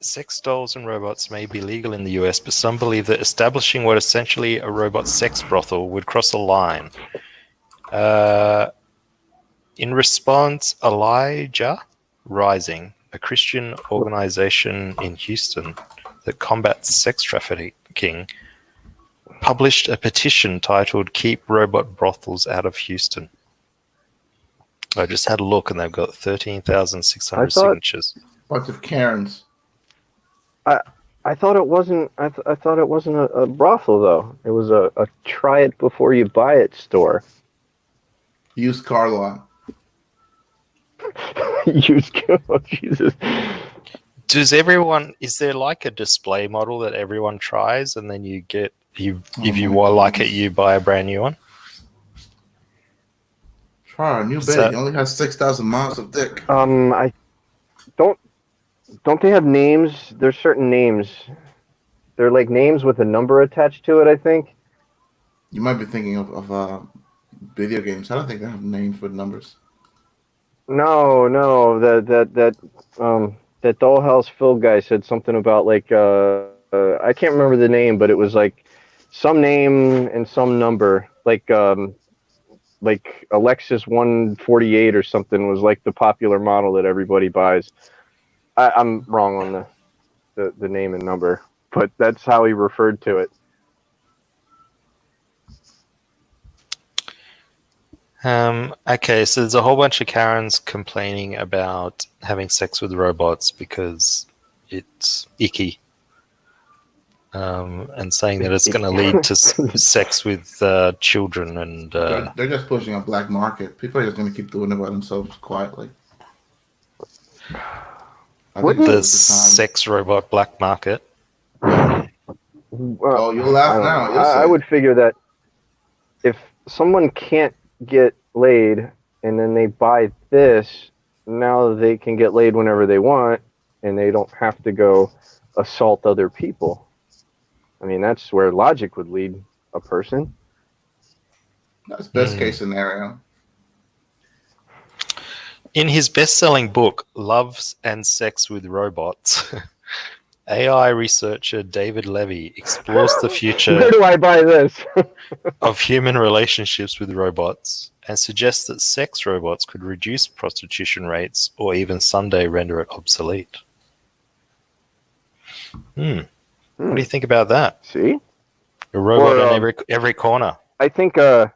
Sex dolls and robots may be legal in the US, but some believe that establishing what essentially a robot sex brothel would cross a line. In response, Elijah Rising, a Christian organization in Houston that combats sex trafficking, published a petition titled "Keep Robot Brothels Out of Houston." I just had a look, and they've got 13,600 signatures. Bunch of Karens. I thought it wasn't. I thought it wasn't a brothel though. It was a try it before you buy it store. Used car lot. Used car. Oh, Jesus. Is there like a display model that everyone tries, and then you get if you like it, you buy a brand new one? Try a new baby. He only has 6,000 miles of dick. I don't they have names? There's certain names. They're like names with a number attached to it, I think. You might be thinking of video games. I don't think they have names with numbers. No, that Dollhouse Phil guy said something about like I can't remember the name, but it was like some name and some number, like Alexis 148 or something was like the popular model that everybody buys. I'm wrong on the name and number, but that's how he referred to it. Okay, so there's a whole bunch of Karens complaining about having sex with robots because it's icky, and saying that it's going to lead to sex with children, and They're just pushing a black market. People are just going to keep doing it by themselves quietly. the sex robot black market. Oh, you'll laugh now. I would figure that if someone can't get laid and then they buy this, now they can get laid whenever they want and they don't have to go assault other people. I mean, that's where logic would lead a person. That's best case scenario. In his best-selling book, Loves and Sex with Robots, AI researcher David Levy explores the Where future do I buy this? of human relationships with robots and suggests that sex robots could reduce prostitution rates or even someday render it obsolete. What do you think about that? See? A robot Or, on every corner. I think they're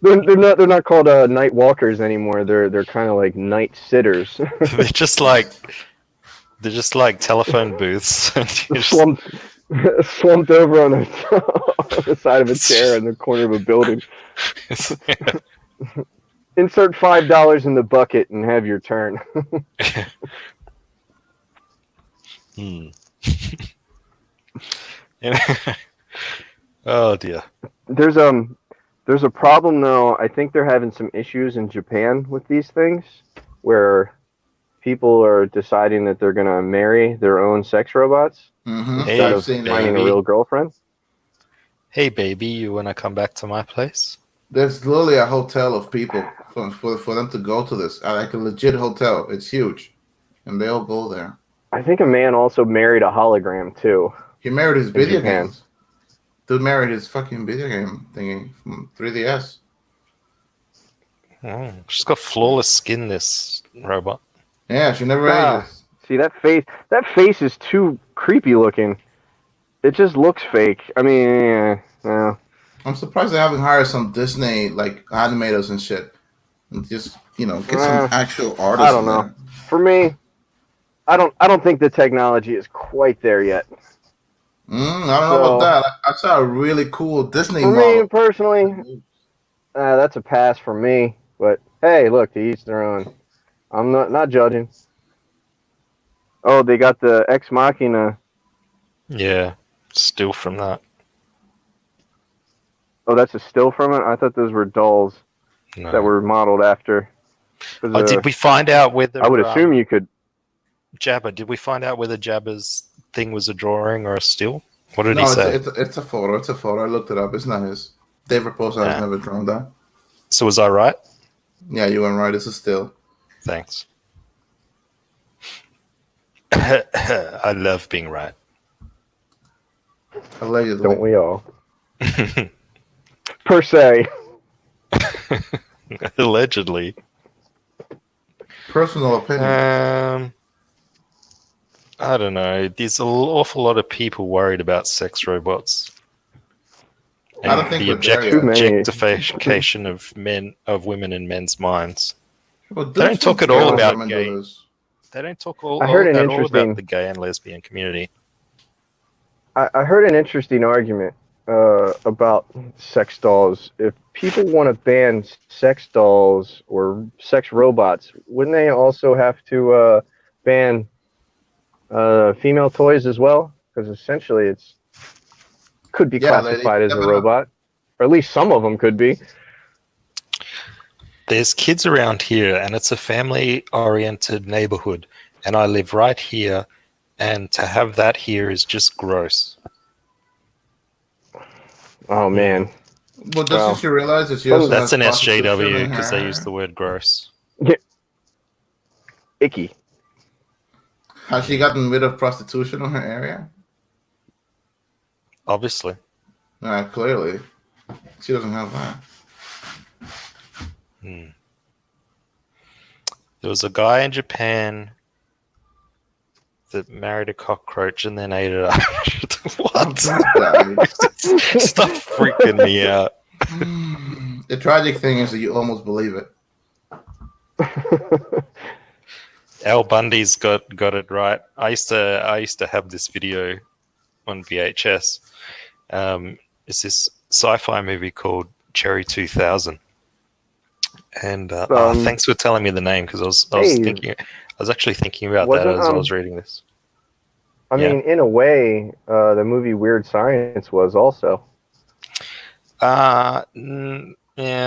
not called night walkers anymore. They're kind of like night sitters. they're just like telephone booths. slumped over on the side of a chair in the corner of a building. Insert $5 in the bucket and have your turn. Oh dear. There's a problem though. I think they're having some issues in Japan with these things, where people are deciding that they're gonna marry their own sex robots instead of finding a real girlfriend. Hey baby, you wanna come back to my place? There's literally a hotel of people for them to go to this. Like a legit hotel. It's huge. And they all go there. I think a man also married a hologram too. He married his video Japan. games. Dude married his fucking video game thingy from 3DS. She's got flawless skin, this robot. Yeah, she never ages. See that face? That face is too creepy looking. It just looks fake. I mean, yeah. I'm surprised they haven't hired some Disney like animators and shit. And just, get some actual artists. I don't know. For me, I don't think the technology is quite there yet. I don't know about that. I saw a really cool Disney For model. me personally, that's a pass for me. But hey, look, to each their own. I'm not judging. Oh, they got the Ex Machina. Yeah, still from that. Oh, that's a still from it? I thought those were dolls that were modeled after. Did we find out whether... I would assume you could... Jabba, did we find out whether Jabba's thing was a drawing or a still? What did he say? It's a photo. It's a photo. I looked it up. It's not his. Dave Raposa has never drawn that. So was I right? Yeah, you were right. It's a still. Thanks. I love being right. Allegedly. Don't we all? Per se. Allegedly. Personal opinion. I don't know. There's an awful lot of people worried about sex robots. And I don't think the objectification of women in men's minds. Well, they don't talk at all about gay. They don't talk all about the gay and lesbian community. I heard an interesting argument about sex dolls. If people want to ban sex dolls or sex robots, wouldn't they also have to ban female toys as well? Because essentially it could be classified as a robot. Or at least some of them could be. There's kids around here, and it's a family-oriented neighborhood, and I live right here, and to have that here is just gross. Oh, man. Well, doesn't she realize that she that's an SJW, because they use the word gross. Yeah. Icky. Has she gotten rid of prostitution in her area? Obviously. Clearly. She doesn't have that. There was a guy in Japan that married a cockroach and then ate it up. What? Stop freaking me out. The tragic thing is that you almost believe it. Al Bundy's got it right. I used to have this video on VHS. It's this sci-fi movie called Cherry 2000. And thanks for telling me the name, because I was actually thinking about that as I was reading this. I mean, in a way, the movie Weird Science was also. Yeah,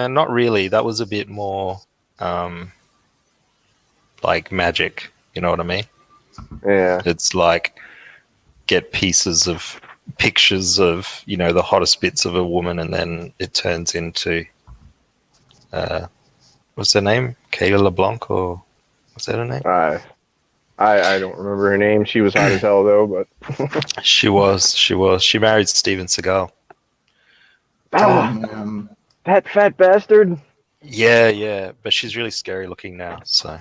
not really. That was a bit more like magic. You know what I mean? Yeah. It's like get pieces of pictures of, the hottest bits of a woman, and then it turns into what's her name? Kayla LeBlanc, or Was that her name? I don't remember her name. She was hot as hell though, but She was. She married Steven Seagal. Oh man. that fat bastard. Yeah, but she's really scary looking now. So,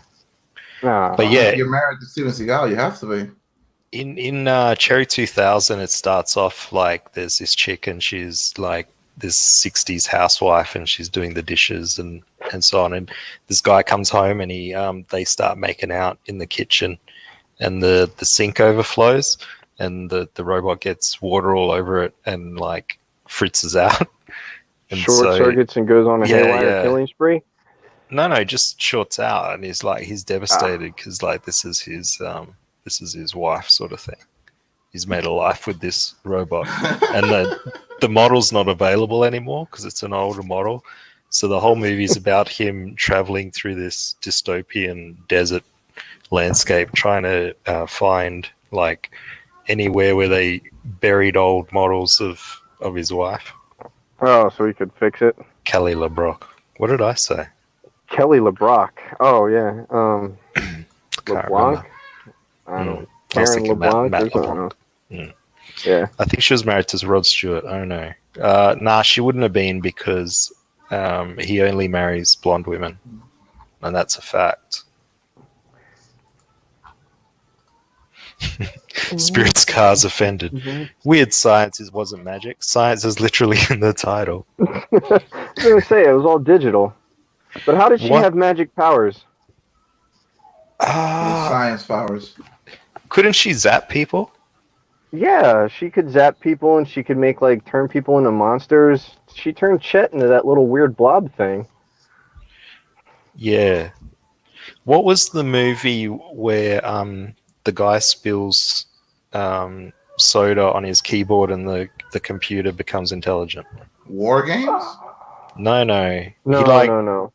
Nah. but yeah, If you're married to Steven Seagal, you have to be. in Cherry 2000, it starts off like there's this chick and she's like this 60s housewife and she's doing the dishes and so on. And this guy comes home and they start making out in the kitchen, and the sink overflows and the robot gets water all over it and like fritzes out. And Short circuits and goes on a haywire killing spree. No, just shorts out, and he's devastated because like this is his wife sort of thing. He's made a life with this robot, and the model's not available anymore because it's an older model. So the whole movie is about him traveling through this dystopian desert landscape, trying to find like anywhere where they buried old models of his wife. Oh, so he could fix it. Kelly LeBrock. What did I say? Kelly LeBrock. Oh yeah. Can't LeBlanc. remember. I don't know. I was Karen thinking LeBlanc. Matt or something. LeBlanc. Mm. Yeah. I think she was married to Rod Stewart. I don't know. Nah, she wouldn't have been because he only marries blonde women, and that's a fact. Spirits cars offended. Weird science wasn't magic. Science is literally in the title. I was gonna say it was all digital, but how did she have magic powers? Science powers. Couldn't she zap people? Yeah, she could zap people and she could make like turn people into monsters. She turned Chet into that little weird blob thing. Yeah. What was the movie where the guy spills soda on his keyboard and the computer becomes intelligent? War games? No. No.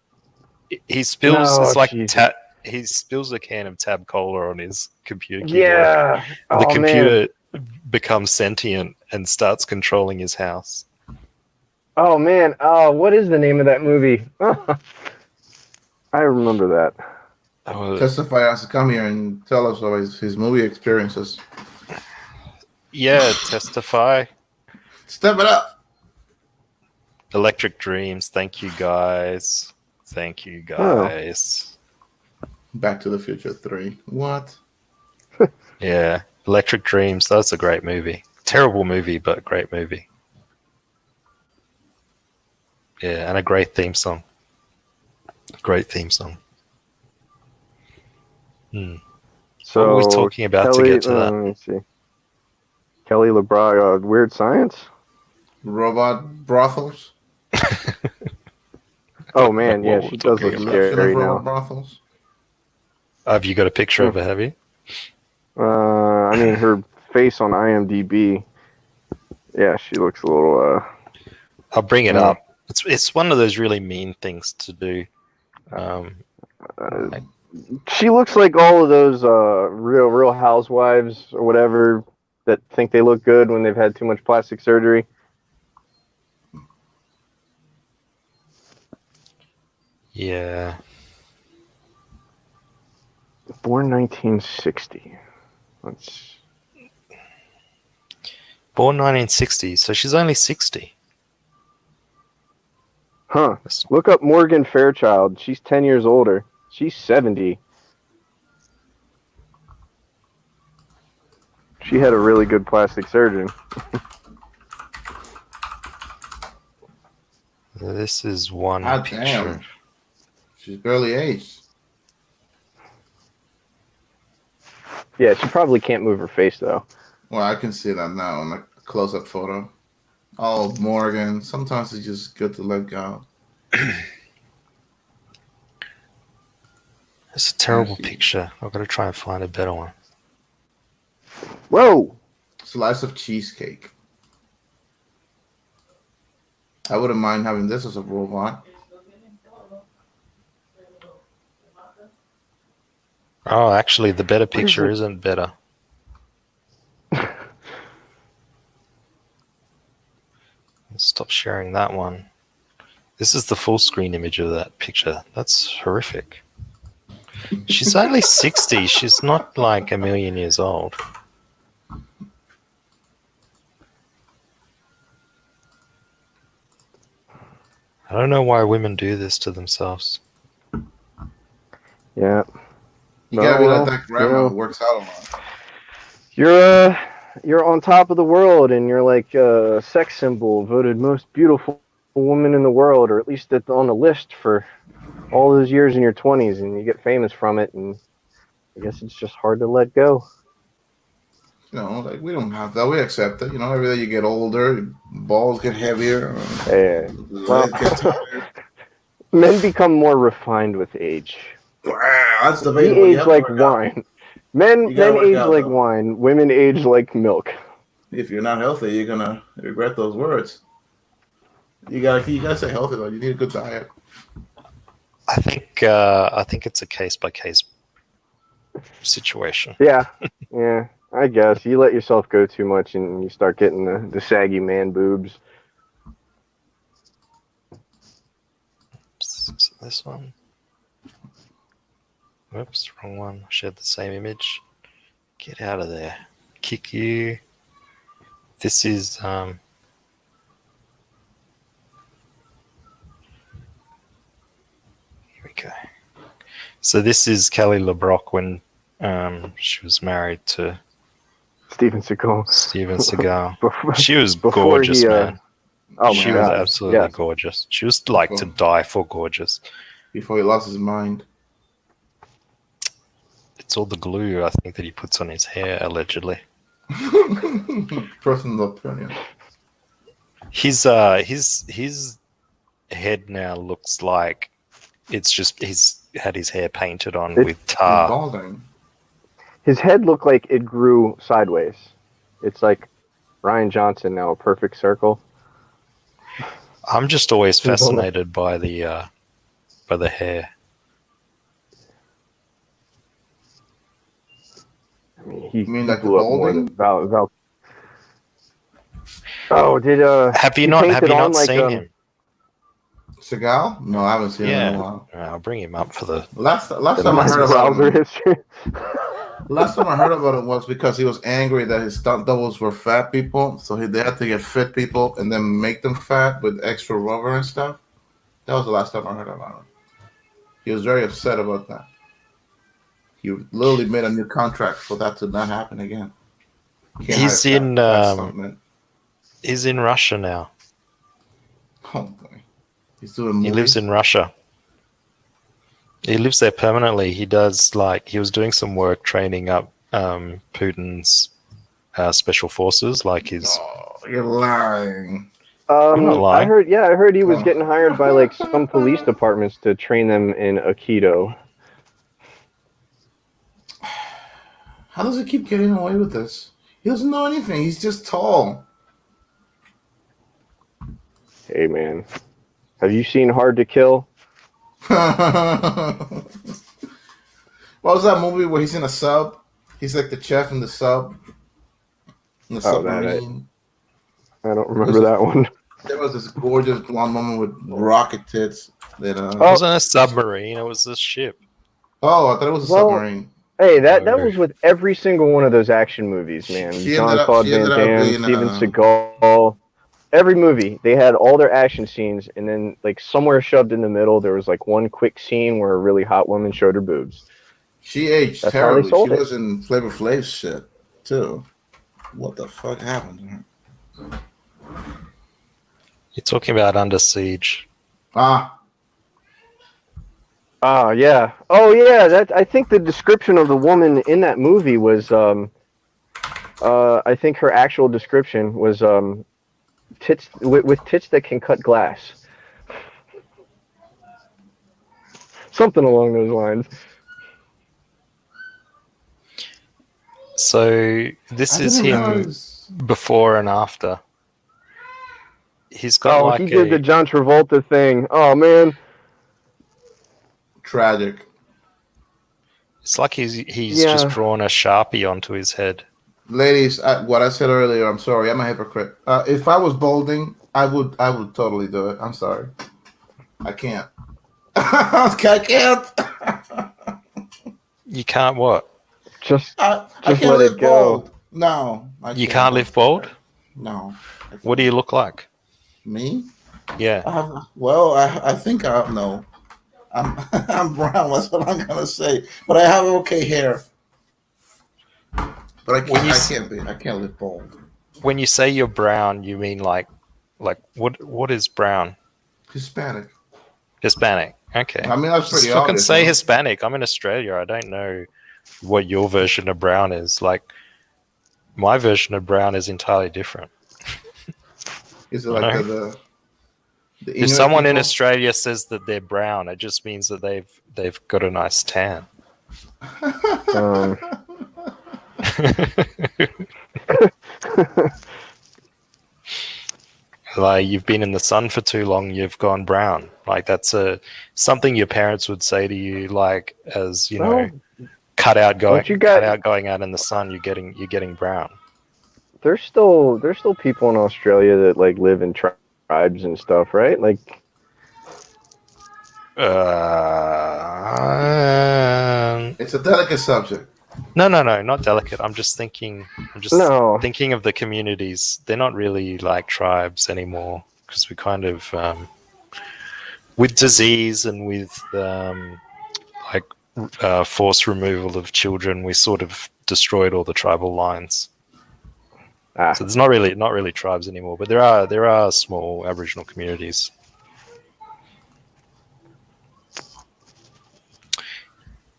He spills. No, it's like Jesus. he spills a can of Tab Cola on his computer keyboard. Yeah. The Oh, computer becomes sentient and starts controlling his house. Oh man. Oh, what is the name of that movie? I remember that. Testify has to come here and tell us about his movie experiences. Yeah, testify. Step it up. Electric Dreams. Thank you guys. Back to the Future 3. What? Yeah, Electric Dreams. That's a great movie. Terrible movie, but great movie. Yeah, and a great theme song. So what were we talking about to get to that? Let me see. Kelly LeBrock, Weird Science. Robot brothels? Oh man, yeah, What she we're does talking look about. scary Robot now. brothels? Have you got a picture of her, have you? I mean, her face on IMDb. Yeah, she looks a little. I'll bring it up. It's one of those really mean things to do. She looks like all of those real housewives or whatever that think they look good when they've had too much plastic surgery. Yeah. Born 1960. Let's. Born 1960, so she's only 60. Huh. Look up Morgan Fairchild. She's 10 years older. She's 70. She had a really good plastic surgeon. This is one picture. Damn. She's barely aged. Yeah, she probably can't move her face though. Well, I can see that now in a close-up photo. Oh, Morgan. Sometimes it's just good to let go. It's a terrible picture. I've got to try and find a better one. Whoa! Slice of cheesecake. I wouldn't mind having this as a robot. Oh, actually, the better picture isn't better. Stop sharing that one. This is the full screen image of that picture. That's horrific. She's only 60. She's not like a million years old. I don't know why women do this to themselves. Yeah. You gotta be like Well, that grandma you know, who works out a lot. You're on top of the world, and you're like a sex symbol, voted most beautiful woman in the world, or at least on the list for all those years in your 20s, and you get famous from it, and I guess it's just hard to let go. You know, like we don't have that. We accept it. You know, every day you get older, your balls get heavier. Yeah. Well, Legs get tired. men become more refined with age. Wow, that's We debatable. You age have to like work out. wine. Men You gotta work age out, like though. wine. Women age like milk. If you're not healthy, you're gonna regret those words. You gotta stay healthy though. You need a good diet. I think it's a case by case situation. Yeah, yeah. I guess you let yourself go too much, and you start getting the saggy man boobs. So this one. Whoops, wrong one. I shared the same image. Get out of there. Kick you. This is here we go. So this is Kelly LeBrock when she was married to Steven Seagal. Steven Seagal. Before- She was before gorgeous, he, man. Oh She my was God. absolutely Yeah. gorgeous. She was like to die for gorgeous. Before he lost his mind. It's all the glue I think that he puts on his hair allegedly. Personal opinion. His head now looks like it's just he's had his hair painted on with He's tar. balding. His head looked like it grew sideways. It's like Ryan Johnson now, a perfect circle. I'm just always fascinated by the hair. I mean, he You mean like the blew up more balding? than Val. Oh, did Have you he not painted on, like, seen him? Seagal? No, I haven't seen him in a while. I'll bring him up for the. Last time I my heard about browser him. history? Last time I heard about it was because he was angry that his stunt doubles were fat people, so they had to get fit people and then make them fat with extra rubber and stuff. That was the last time I heard about him. He was very upset about that. He literally made a new contract for that to not happen again. Can't He's hire in fat stuntmen. he's in Russia now. Oh boy, he's doing movies. He lives in Russia. He lives there permanently. He does he was doing some work training up Putin's special forces, like his. Oh, you're lying. I'm not lying. I heard he was getting hired by like some police departments to train them in Aikido. How does he keep getting away with this? He doesn't know anything. He's just tall. Hey man, have you seen Hard to Kill? What was that movie where he's in a sub? He's like the chef in the sub. In the submarine. I don't remember that one. There was this gorgeous blonde woman with rocket tits. That, It wasn't a submarine. It was a ship. Oh, I thought it was a Well, submarine. Hey, that was with every single one of those action movies, man. She Jean-Claude ended Van up Damme, being, Steven Seagal. Every movie, they had all their action scenes, and then like somewhere shoved in the middle, there was like one quick scene where a really hot woman showed her boobs. She aged That's how they terribly. She sold it. was in Flavor Flav's shit too. What the fuck happened to her? You're talking about Under Siege. Ah, Yeah. Oh, yeah. That I think the description of the woman in that movie was, I think her actual description was, tits with tits that can cut glass. Something along those lines. So this is him before and after. He's got He did the John Travolta thing. Oh man. tragic. It's like he's just drawn a Sharpie onto his head. Ladies, what I said earlier, I'm sorry, I'm a hypocrite. If I was balding, I would totally do it. I'm sorry. I can't. I can't. You can't what? Just I Just can't let it live go. bald. No, I You can't live bald? No. What do you look like? Me? Yeah. I think I know. I'm I'm brown. That's what I'm gonna say. But I have okay hair. But I can't live bald. When you say you're brown, you mean like what is brown? Hispanic. Hispanic. Okay. I mean, that's Just pretty fucking obvious. say Huh? Hispanic. I'm in Australia. I don't know what your version of brown is. Like my version of brown is entirely different. Is it like Alright. the If Inuit someone in people? Australia says that they're brown, it just means that they've got a nice tan. Um, Like you've been in the sun for too long, you've gone brown. Like that's something your parents would say to you, like as you know, well, cut out don't you going out in the sun. You're getting brown. there's still people in Australia that like live in tribes and stuff, right? Like, It's a delicate subject. No, not delicate. I'm just thinking no, of the communities. They're not really like tribes anymore because we kind of with disease and with like forced removal of children, we sort of destroyed all the tribal lines. So there's not really tribes anymore, but there are small Aboriginal communities.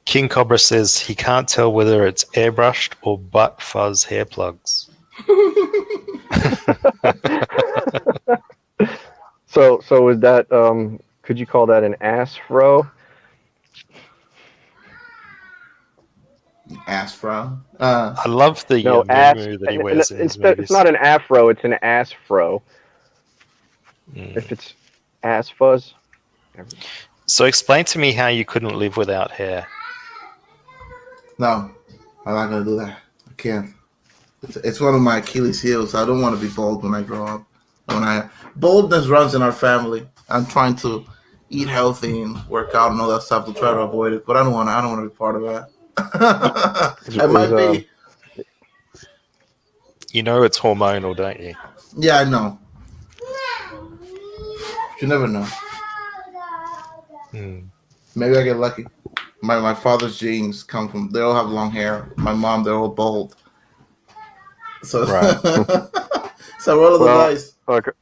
King Cobra says he can't tell whether it's airbrushed or butt fuzz hair plugs. so is that could you call that an ass fro? Afro. I love the No, ass. moo that he wears in his It's movies. not an afro. It's an ass fro. Mm. If it's ass fuzz. So explain to me how you couldn't live without hair. No, I'm not gonna do that. I can't. It's one of my Achilles heels. I don't want to be bald when I grow up. Baldness runs in our family. I'm trying to eat healthy and work out and all that stuff to try to avoid it, but I don't want to be part of that. I might be. You know it's hormonal, don't you? Yeah, I know. You never know. Mm. Maybe I get lucky. My father's genes come from. They all have long hair. My mom, they're all bald. So, Right. so roll of the dice. Look,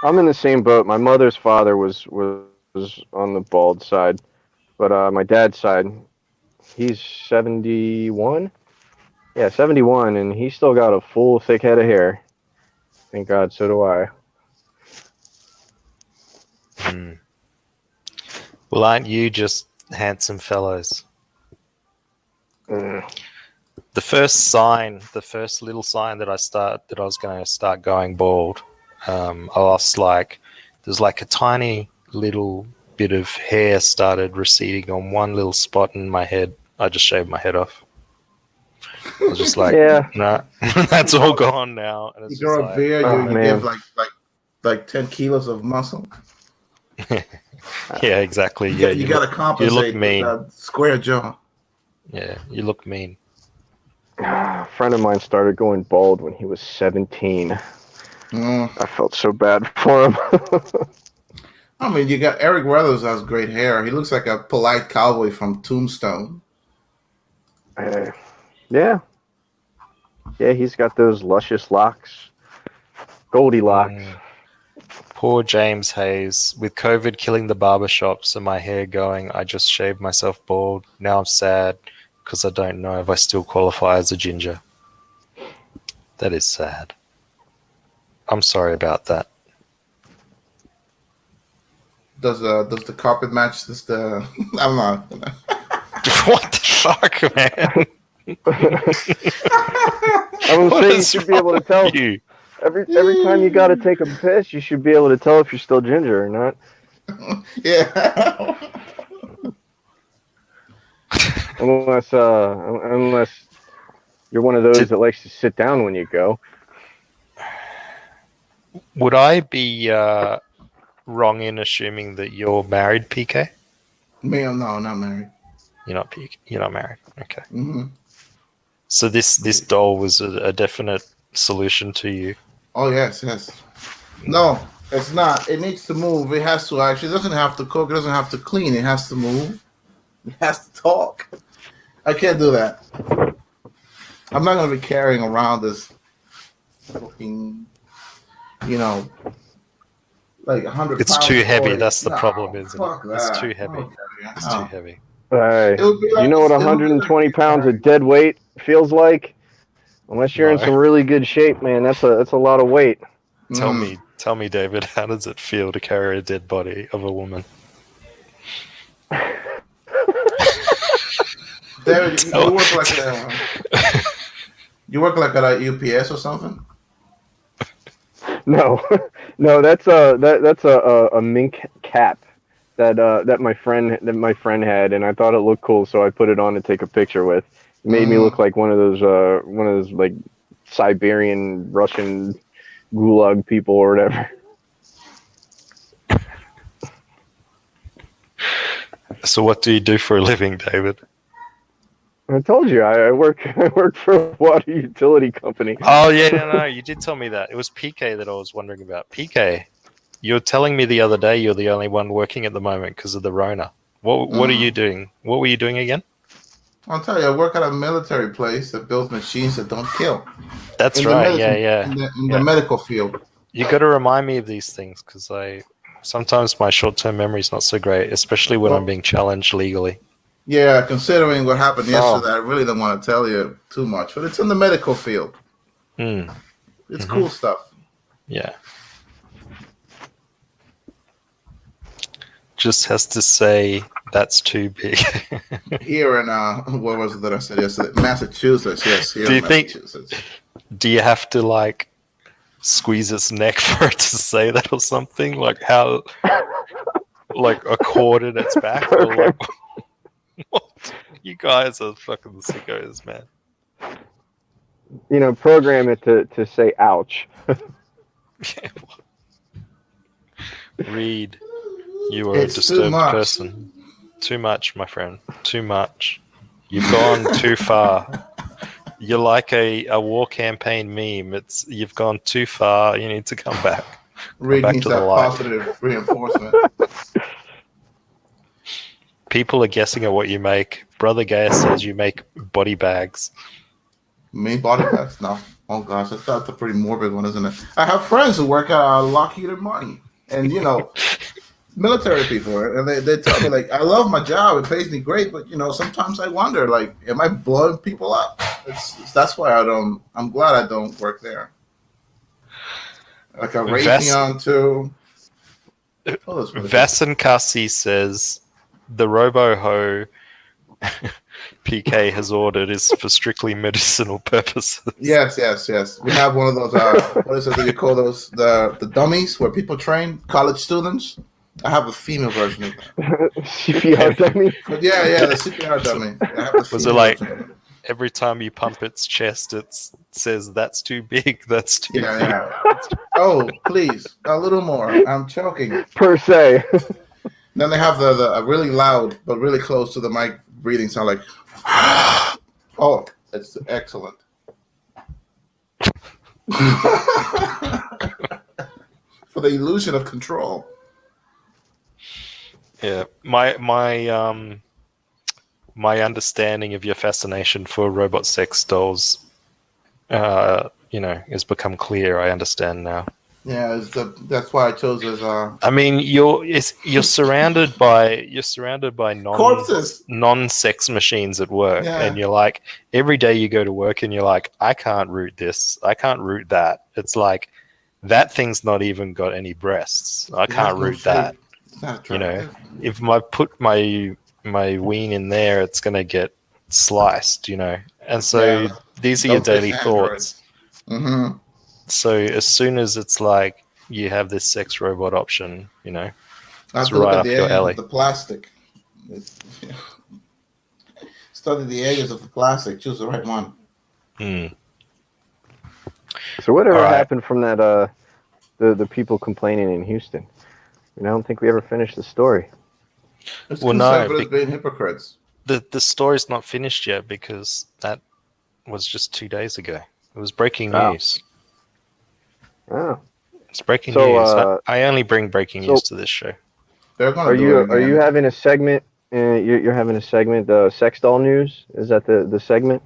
I'm in the same boat. My mother's father was on the bald side, but my dad's side, he's 71. Yeah, 71, and he's still got a full, thick head of hair. Thank God, so do I. Mm. Well, aren't you just handsome fellows? Mm. The first little sign that I was going to start going bald, I lost there's like a tiny little bit of hair started receding on one little spot in my head. I just shaved my head off. I was just like, Yeah. nah, that's all gone now. And it's You grow a beard, oh, you man. give like 10 kilos of muscle. Yeah, exactly. You You got to compensate. you look mean. With that square jaw. Yeah, you look mean. A friend of mine started going bald when he was 17. I felt so bad for him. I mean, you got Eric Weathers has great hair. He looks like a polite cowboy from Tombstone. Yeah. Yeah, he's got those luscious locks. Goldilocks. Poor James Hayes. With COVID killing the barbershops and my hair going, I just shaved myself bald. Now I'm sad because I don't know if I still qualify as a ginger. That is sad. I'm sorry about that. Does the carpet match this? I'm not. What the fuck, man? I would say you should be able to tell. You? Every time you got to take a piss, you should be able to tell if you're still ginger or not. Yeah. Unless you're one of those that likes to sit down when you go. Would I be wrong in assuming that you're married, PK? Me, no, not married. You're not married. Okay. Hmm. So this doll was a definite solution to you. Oh yes, yes. No, it's not. It needs to move. It has to actually. It doesn't have to cook. It doesn't have to clean. It has to move. It has to talk. I can't do that. I'm not gonna be carrying around this fucking, like 100. It's pounds too heavy. toy. That's the No, problem, isn't it? fuck It's that. too heavy. Okay, It's no. too heavy. Hey, It would be you know what it would be 120 like- pounds of dead weight feels like? Unless you're in No. some really good shape, man, that's a lot of weight. Tell me, David, how does it feel to carry a dead body of a woman? David, you work like at a UPS or something? No, no, that's a mink cap that my friend had, and I thought it looked cool, so I put it on to take a picture with. It made me look like one of those like Siberian Russian gulag people or whatever. So what do you do for a living, David? I told you I work for a water utility company. Oh yeah, no, you did tell me that. It was PK that I was wondering about. PK, you were telling me the other day you're the only one working at the moment because of the Rona. What are you doing? What were you doing again? I'll tell you, I work at a military place that builds machines that don't kill. That's In the right. medicine- Yeah. In the medical field. You got to remind me of these things because sometimes my short-term memory is not so great, especially when I'm being challenged legally. Yeah, considering what happened yesterday, I really don't want to tell you too much, but it's in the medical field. It's cool stuff. Yeah. Just has to say that's too big. Here in what was it that I said yesterday? Massachusetts, yes. Here in Massachusetts. Do you have to like squeeze its neck for it to say that or something? Like how, like a cord in its back? Or like, what? You guys are fucking sickos, man. Program it to say ouch. Reed, you are a disturbed person. Too much, my friend. Too much. You've gone too far. You're like a war campaign meme. You've gone too far. You need to come back. Reed needs that positive reinforcement. People are guessing at what you make. Brother Gaia says you make body bags. Me body bags? No. Oh gosh, that's a pretty morbid one, isn't it? I have friends who work at Lockheed Martin, and military people, and they tell me like, I love my job, it pays me great, but sometimes I wonder like, am I blowing people up? That's why I'm glad I don't work there. Like a Raytheon too. Vasan Kasi says the RoboHo PK has ordered is for strictly medicinal purposes. Yes. We have one of those. What is it that you call those? The dummies where people train college students. I have a female version of that. CPR dummy. But yeah, the CPR dummy. I have the Was it like every time you pump its chest, it says that's too big, that's too big? Yeah. Oh, please, a little more. I'm choking. Per se. Then they have the really loud but really close to the mic breathing sound like. Oh, it's excellent. For the illusion of control. Yeah, my understanding of your fascination for robot sex dolls, has become clear. I understand now. Yeah, that's why I chose as. I mean, you're surrounded by Corpses. non-sex machines at work, and you're like every day you go to work and you're like, I can't root this, I can't root that. It's like that thing's not even got any breasts. I can't root that. If I put my ween in there, it's gonna get sliced. And so these are your daily thoughts. Mm-hmm. So as soon as it's like you have this sex robot option, it's right up your alley. The plastic. Study the edges of the plastic. Choose the right one. So whatever happened from that? The people complaining in Houston. I don't think we ever finished the story. It's conservatives being hypocrites. the story's not finished yet because that was just 2 days ago. It was breaking Oh. news. Oh. It's breaking So, news. I only bring breaking news to this show. They're gonna Are do you it again. having a segment? You're having a segment, sex doll news? Is that the segment?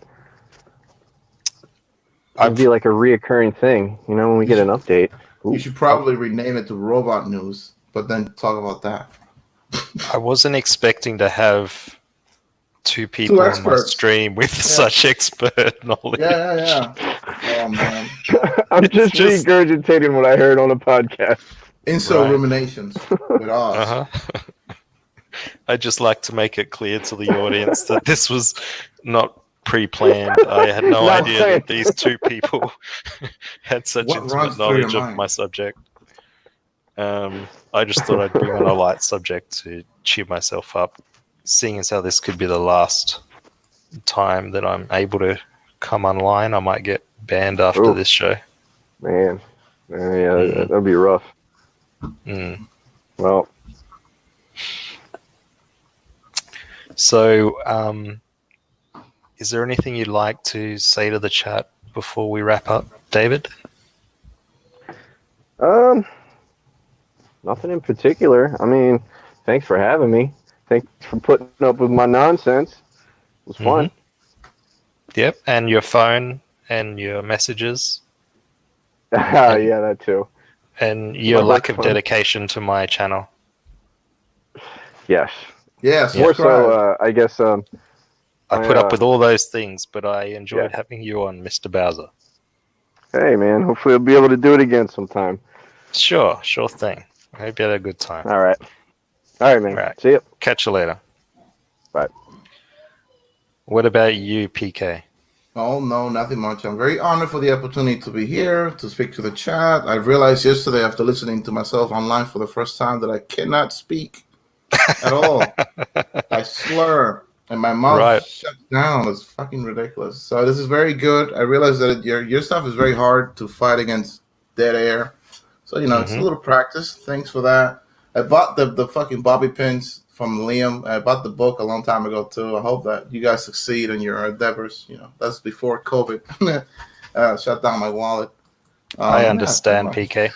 It'd be like a reoccurring thing, when we get an update. Ooh. You should probably rename it to Robot News, but then talk about that. I wasn't expecting to have two people on my stream with such expert knowledge. Yeah. Oh man, I'm just regurgitating what I heard on a podcast. Insult ruminations with Oz. I'd just like to make it clear to the audience that this was not pre-planned. I had no idea that these two people had such intimate knowledge of my subject. I just thought I'd bring on a light subject to cheer myself up, seeing as how this could be the last time that I'm able to come online. I might get banned after this show. Man, yeah, that'd be rough. Well, so is there anything you'd like to say to the chat before we wrap up, David? Nothing in particular. I mean, thanks for having me. Thanks for putting up with my nonsense. It was fun. Yep, and your phone and your messages. Yeah, that too. And your lack of dedication to my channel. Yes. More so, I guess. I put up with all those things, but I enjoyed having you on, Mr. Bowser. Hey, man. Hopefully, I'll be able to do it again sometime. Sure thing. I hope you had a good time. All right, man. Right. See you. Catch you later. Bye. What about you, PK? Oh, no, nothing much. I'm very honored for the opportunity to be here, to speak to the chat. I realized yesterday, after listening to myself online for the first time, that I cannot speak at all. I slur, and my mouth shut down. It's fucking ridiculous. So this is very good. I realized that your stuff is very hard to fight against dead air. So, it's a little practice. Thanks for that. I bought the fucking bobby pins from Liam. I bought the book a long time ago, too. I hope that you guys succeed in your endeavors. That's before COVID shut down my wallet. I understand, PK.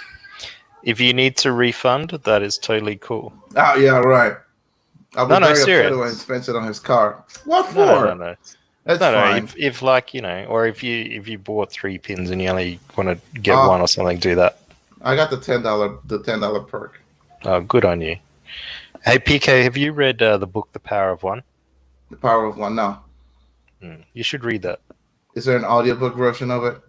If you need to refund, that is totally cool. Oh, yeah, right. I'll be very serious. upset when he spends it on his car. What for? No. That's fine. If or if you bought 3 pins and you only want to get one or something, do that. I got the $10 perk. Oh, good on you. Hey, PK, have you read the book The Power of One? The Power of One, no. You should read that. Is there an audiobook version of it?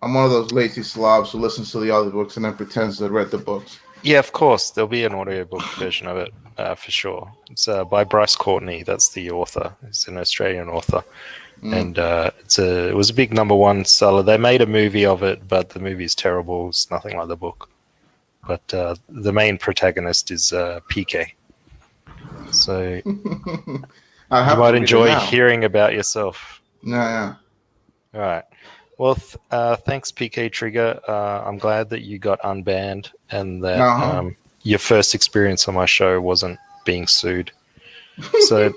I'm one of those lazy slobs who listens to the audiobooks and then pretends to read the books. Yeah, of course. There'll be an audiobook version of it, for sure. It's by Bryce Courtney. That's the author. It's an Australian author. And it was a big #1 seller. They made a movie of it, but the movie is terrible. It's nothing like the book. But the main protagonist is PK. So you might enjoy hearing about yourself. Yeah. All right. Well, thanks, PK Trigger. I'm glad that you got unbanned and that your first experience on my show wasn't being sued. So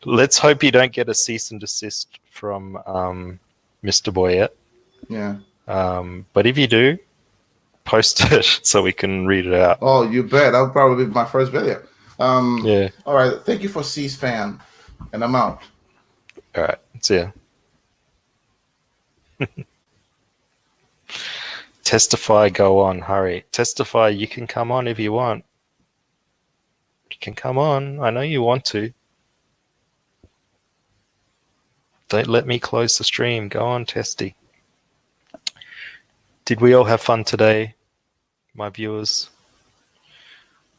let's hope you don't get a cease and desist from Mr. Bouyette. Yeah. But if you do, post it so we can read it out. Oh, you bet. That'll probably be my first video. Yeah. All right. Thank you for C-SPAN. And I'm out. All right. See ya. Testify, go on, hurry. Testify, you can come on if you want. You can come on. I know you want to. Don't let me close the stream. Go on, Testy. Did we all have fun today, my viewers?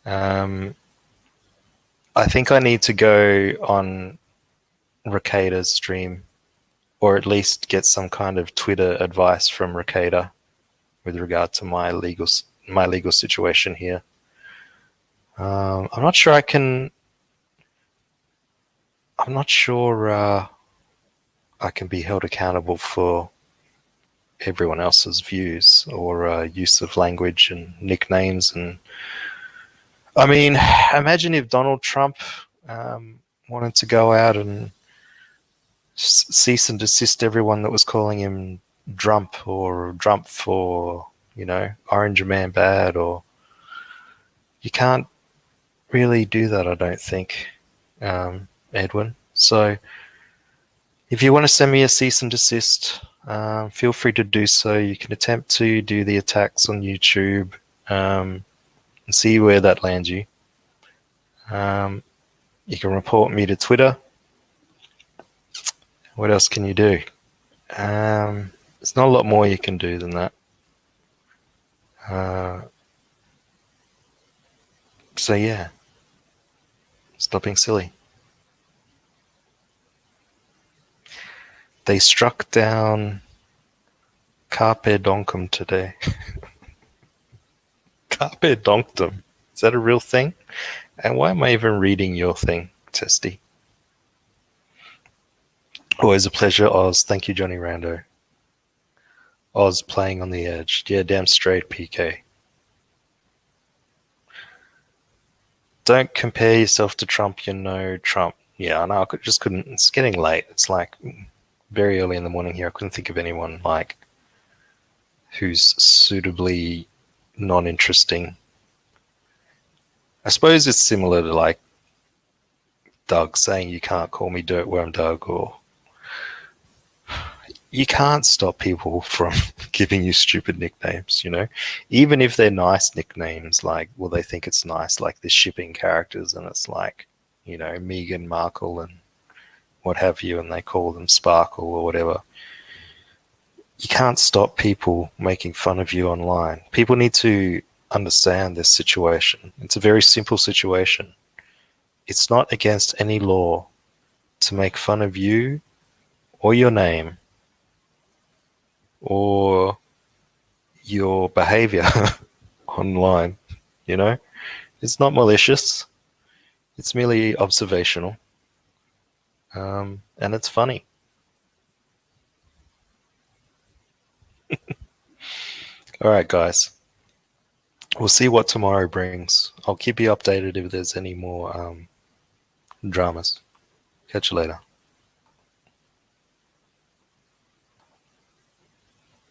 I think I need to go on Ricada's stream, or at least get some kind of Twitter advice from Ricada with regard to my legal situation here. I'm not sure I can be held accountable for everyone else's views or use of language and nicknames. And I mean, imagine if Donald Trump wanted to go out and cease and desist everyone that was calling him Drump or Drump for, Orange Man bad, or you can't really do that, I don't think, Edwin. So if you want to send me a cease and desist, feel free to do so. You can attempt to do the attacks on YouTube and see where that lands you. You can report me to Twitter. What else can you do? There's not a lot more you can do than that. So yeah, stop being silly. They struck down Carpe Donktum today. Carpe Donktum. Is that a real thing? And why am I even reading your thing, Testy? Always a pleasure, Oz. Thank you, Johnny Rando. Oz playing on the edge. Yeah, damn straight, PK. Don't compare yourself to Trump, Trump. Yeah, I know, I just couldn't. It's getting late. It's like very early in the morning here. I couldn't think of anyone who's suitably non-interesting. I suppose it's similar to Doug saying you can't call me Dirtworm Doug, or you can't stop people from giving you stupid nicknames, even if they're nice nicknames, they think it's nice, like the shipping characters, and it's Meghan Markle and what have you, and they call them Sparkle or whatever. You can't stop people making fun of you online. People need to understand this situation. It's a very simple situation. It's not against any law to make fun of you or your name or your behavior online. It's not malicious. It's merely observational. And it's funny. All right, guys. We'll see what tomorrow brings. I'll keep you updated if there's any more dramas. Catch you later.